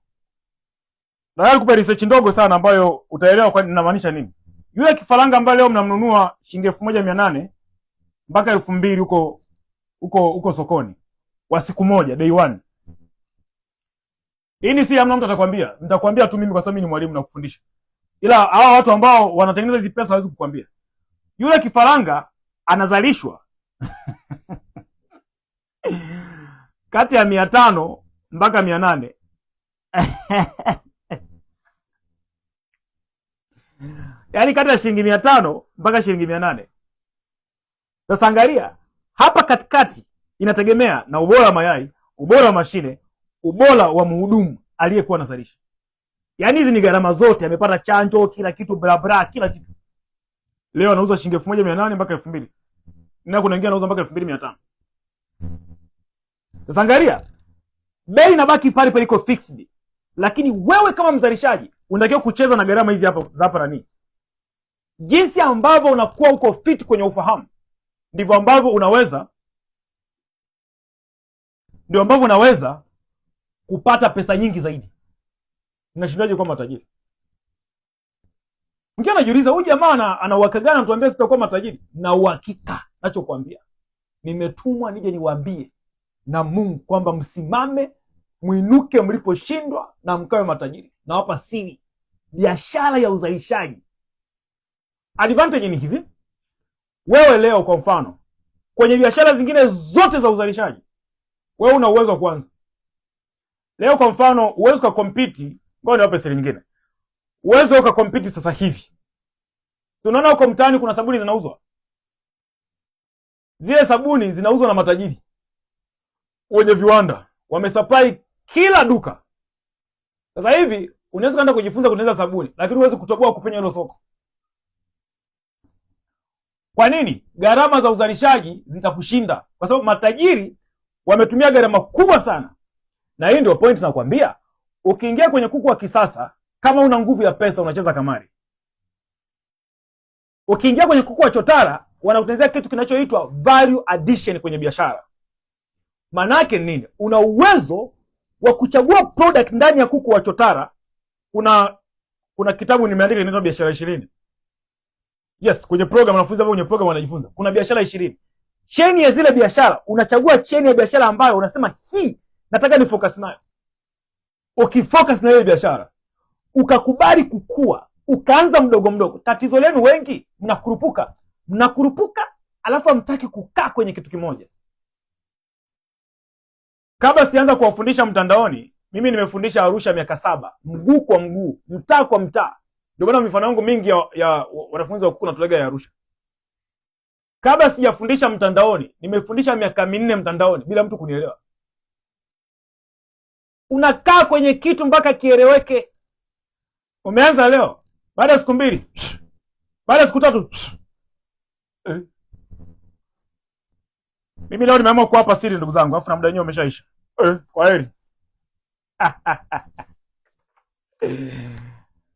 nataka nikupe research ndogo sana ambayo utaelewa kwa ninamaanisha nini. Yule kifaranga ambaye leo mnamnunua shilingi 1800 mpaka 2000 huko sokoni wa siku moja, day one. Hii si hamna mtu atakwambia. Nitakwambia tu mimi kwa sababu mimi ni mwalimu na kufundisha. Ila hawa watu ambao wanatengeneza hizo pesa hawezi kukwambia. Yule kifaranga anazalishwa kati ya 500 mpaka 800. Yaani kati ya shilingi 500 mpaka shilingi 800. Sasa angalia, hapa katikati inategemea na ubora wa mayai, ubora wa mashine, ubora wa mhudumu aliyekuwa anazalisha. Yaani hizi ni gharama zote, amepata chanjo, kila kitu, bla kila kitu. Leo anauza shilingi 1800 mpaka 2000. Na kuna wengine anauza mpaka 2500. Sasa angalia, bei inabaki pale pale iko fixed. Lakini wewe kama mzalishaji unatakiwa kucheza na gharama hizi hapa nani? Jinsi ambavyo unakuwa uko fit kwenye ufahamu, ndivyo ambavyo unaweza kupata pesa nyingi zaidi. Unashindaje kwa matajiri? Mkiwa anajiuliza huyu jamaa ana uhakika gani anatuambia sitakuwa matajiri? Na uhakika nachokuambia. Nimetumwa nije niwaambie na Mungu kwamba msimame, muinuke mliposhindwa na mkawe matajiri. Na hapa siri biashara ya uzalishaji. Advantage ni hivi. Wewe leo kwa mfano, kwenye biashara zingine zote za uzalishaji, wewe una uwezo wa kwanza. Leo kwa mfano, uwezo wa compete, ngoja niwape siri nyingine. uwezo ukakompiti sasa hivi. Tunaona huko mtaani kuna sabuni zinauzwa. Zile sabuni zinauzwa na matajiri wenye viwanda, wamesupply kila duka. Sasa hivi unaweza kwenda kujifunza kutengeneza sabuni, lakini huwezi kutoboa kupenya hilo soko. Kwa nini? Gharama za uzalishaji zitakushinda, kwa sababu matajiri wametumia gharama kubwa sana. Na hii ndio point nakwambia, ukiingia kwenye kuku wa kisasa, kama una nguvu ya pesa unacheza kamari. Ukiingia kwenye kuku wa chotara, wanakutengenezea kitu kinachoitwa value addition kwenye biashara. Manake nini? Una uwezo wa kuchagua product ndani ya kuku wa chotara. Kuna kitabu nimeandika kinaitwa Biashara 20. Yes, kwenye program wanafunzi hapo, kwenye program wanajifunza. Kuna biashara 20. Cheni ya zile biashara, unachagua cheni ya biashara ambayo unasema hii nataka ni focus nayo. Ukifocus na hiyo biashara, ukakubali kukua, ukaanza mdogo mdogo. Tatizo lenu wengi mnakurupuka, alafu hamtaki kukaa kwenye kitu kimoja. Kabla sianza kuwafundisha mtandaoni, mimi nimefundisha Arusha miaka 7, mguu kwa mguu, mtaa kwa mtaa. Ndio maana mifano yangu mingi ya wanafunzi wa kuku natolega ya Arusha. Kabla sijafundisha mtandaoni, nimefundisha miaka 4 mtandaoni bila mtu kunielewa. Unakaa kwenye kitu mpaka kieleweke. Umeanza leo, baada ya siku 2, baada ya siku 3. Mimi leo nimeamua kuwapa siri ndugu zangu, afu na muda wenyewe umeshaisha. Kwaheri.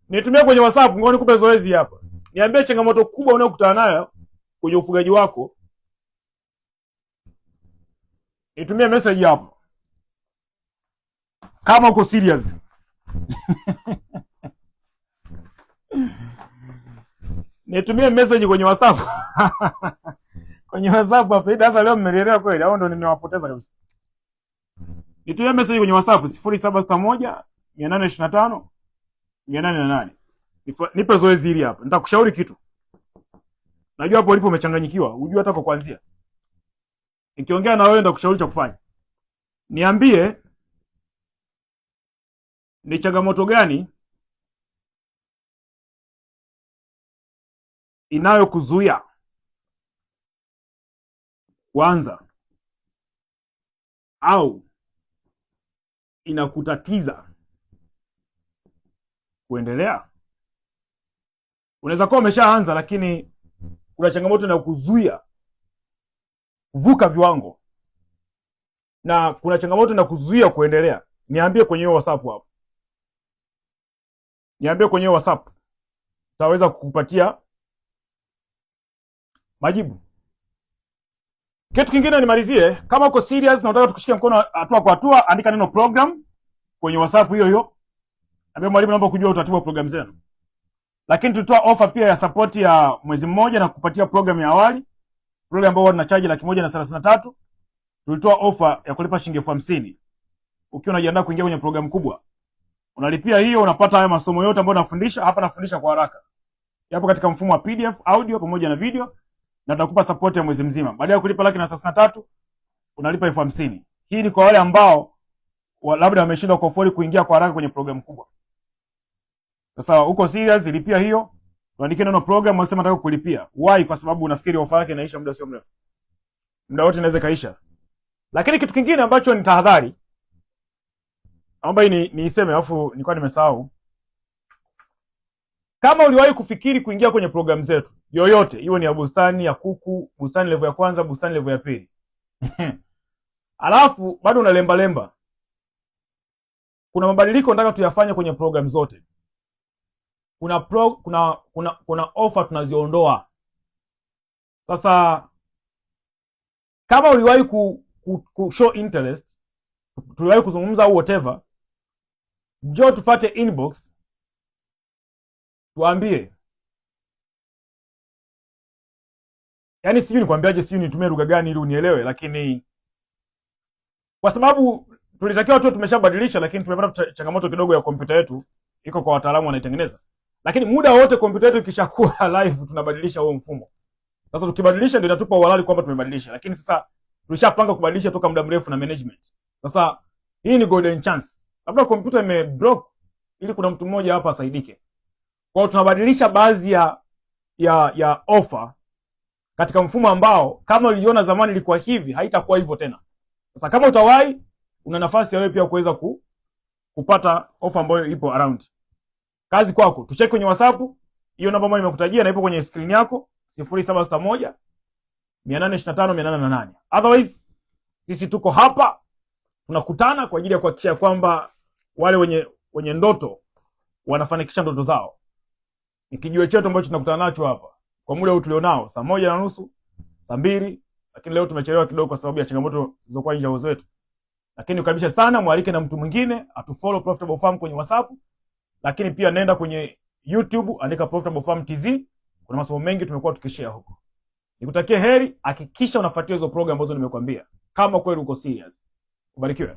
Nitumie kwenye WhatsApp, ngoja nikupe zoezi hapa. Niambie changamoto kubwa unayokutana nayo kwenye ufugaji wako. Nitumie message hapo. Kama uko serious. Nitumie message kwenye WhatsApp. Kwenye WhatsApp hapa. Sasa leo mmenielewa kweli au ndo nimewapoteza kabisa? Nitumie message kwenye WhatsApp 0761 825 808. Nipe zoezi hili hapa. Nitakushauri kitu. Najua hapo ulipo umechanganyikiwa, unajua hata kwa kuanzia. Nikiongea na wewe nitakushauri cha kufanya. Niambie ni changamoto gani inayokuzuia kuanza au inakutatiza kuendelea. Unaweza kuwa umeshaanza lakini kuna changamoto inayokuzuia kuvuka viwango, na kuna changamoto inayokuzuia kuendelea. Niambie kwenye WhatsApp hapo. Niambie kwenye WhatsApp. Taweza kukupatia majibu. Kitu kingine nimalizie, kama uko serious na unataka tukushike mkono hatua kwa hatua, andika neno program kwenye WhatsApp hiyo hiyo. Ambia mwalimu, naomba kujua utaratibu wa program zenu. Lakini tulitoa offer pia ya support ya mwezi mmoja na kupatia program ya awali. Program ambayo wana charge 133. Tulitoa offer ya kulipa shilingi 50,000. Ukiwa unajiandaa kuingia kwenye program kubwa, unalipia hiyo, unapata haya masomo yote ambayo nafundisha hapa. Nafundisha kwa haraka, yapo katika mfumo wa PDF, audio pamoja na video, na tutakupa support ya mwezi mzima. Baada ya kulipa 133,000 unalipa 50,000. Hii ni kwa wale ambao labda wameshindwa kuafford kuingia kwa haraka kwenye program kubwa. Sasa uko serious, lipia hiyo. Tuandike neno program, unasema nataka kulipia. Why? Kwa sababu unafikiri ofa yake inaisha muda sio mrefu. Muda wote inaweza kaisha. Lakini kitu kingine ambacho ni tahadhari, naomba niiseme alafu nilikuwa nimesahau. Kama uliwahi kufikiri kuingia kwenye program zetu yoyote, iwe ni ya bustani ya kuku, bustani level ya kwanza, bustani level ya pili, alafu bado unalemba lemba, kuna mabadiliko nataka tuyafanye kwenye program zote. Kuna offer tunaziondoa. Sasa kama uliwahi ku show interest, tuliwahi kuzungumza au whatever, njoo tufate inbox tuambie. Yaani sijui nikwambiaje, sijui nitumie lugha gani ili unielewe, lakini kwa sababu tulitakiwa tu tumeshabadilisha, lakini tumepata changamoto kidogo ya kompyuta yetu, iko kwa wataalamu wanaitengeneza. Lakini muda wote kompyuta yetu ikishakuwa live tunabadilisha huo mfumo. Sasa tukibadilisha ndio inatupa uhalali kwamba tumebadilisha, lakini sasa tulishapanga kubadilisha toka muda mrefu na management. Sasa hii ni golden chance. Labda kompyuta imeblock ili kuna mtu mmoja hapa asaidike. Kwa hiyo tunabadilisha baadhi ya ofa katika mfumo ambao kama uliona zamani ilikuwa hivi, haitakuwa hivyo tena. Sasa kama utawahi, una nafasi ya wewe pia kuweza kupata ofa ambayo ipo around. Kazi kwako, tucheke kwenye WhatsApp, hiyo namba ambayo nimekutajia na ipo kwenye screen yako 0761 825 808. Otherwise sisi tuko hapa tunakutana kwa ajili ya kuhakikisha kwamba wale wenye ndoto wanafanikisha ndoto zao. Ni kijiwe chetu ambacho tunakutana nacho hapa kwa muda huu tulionao, saa 1:30, saa 2, lakini leo tumechelewa kidogo kwa sababu ya changamoto zilizokuwa nje ya uwezo wetu. Lakini ukaribisha sana, mwalike na mtu mwingine atufollow Profitable Farm kwenye WhatsApp, lakini pia nenda kwenye YouTube, andika Profitable Farm TZ. Kuna masomo mengi tumekuwa tukishare huko. Nikutakie heri, hakikisha unafuatia hizo program ambazo nimekuambia kama kweli uko serious. Ubarikiwe.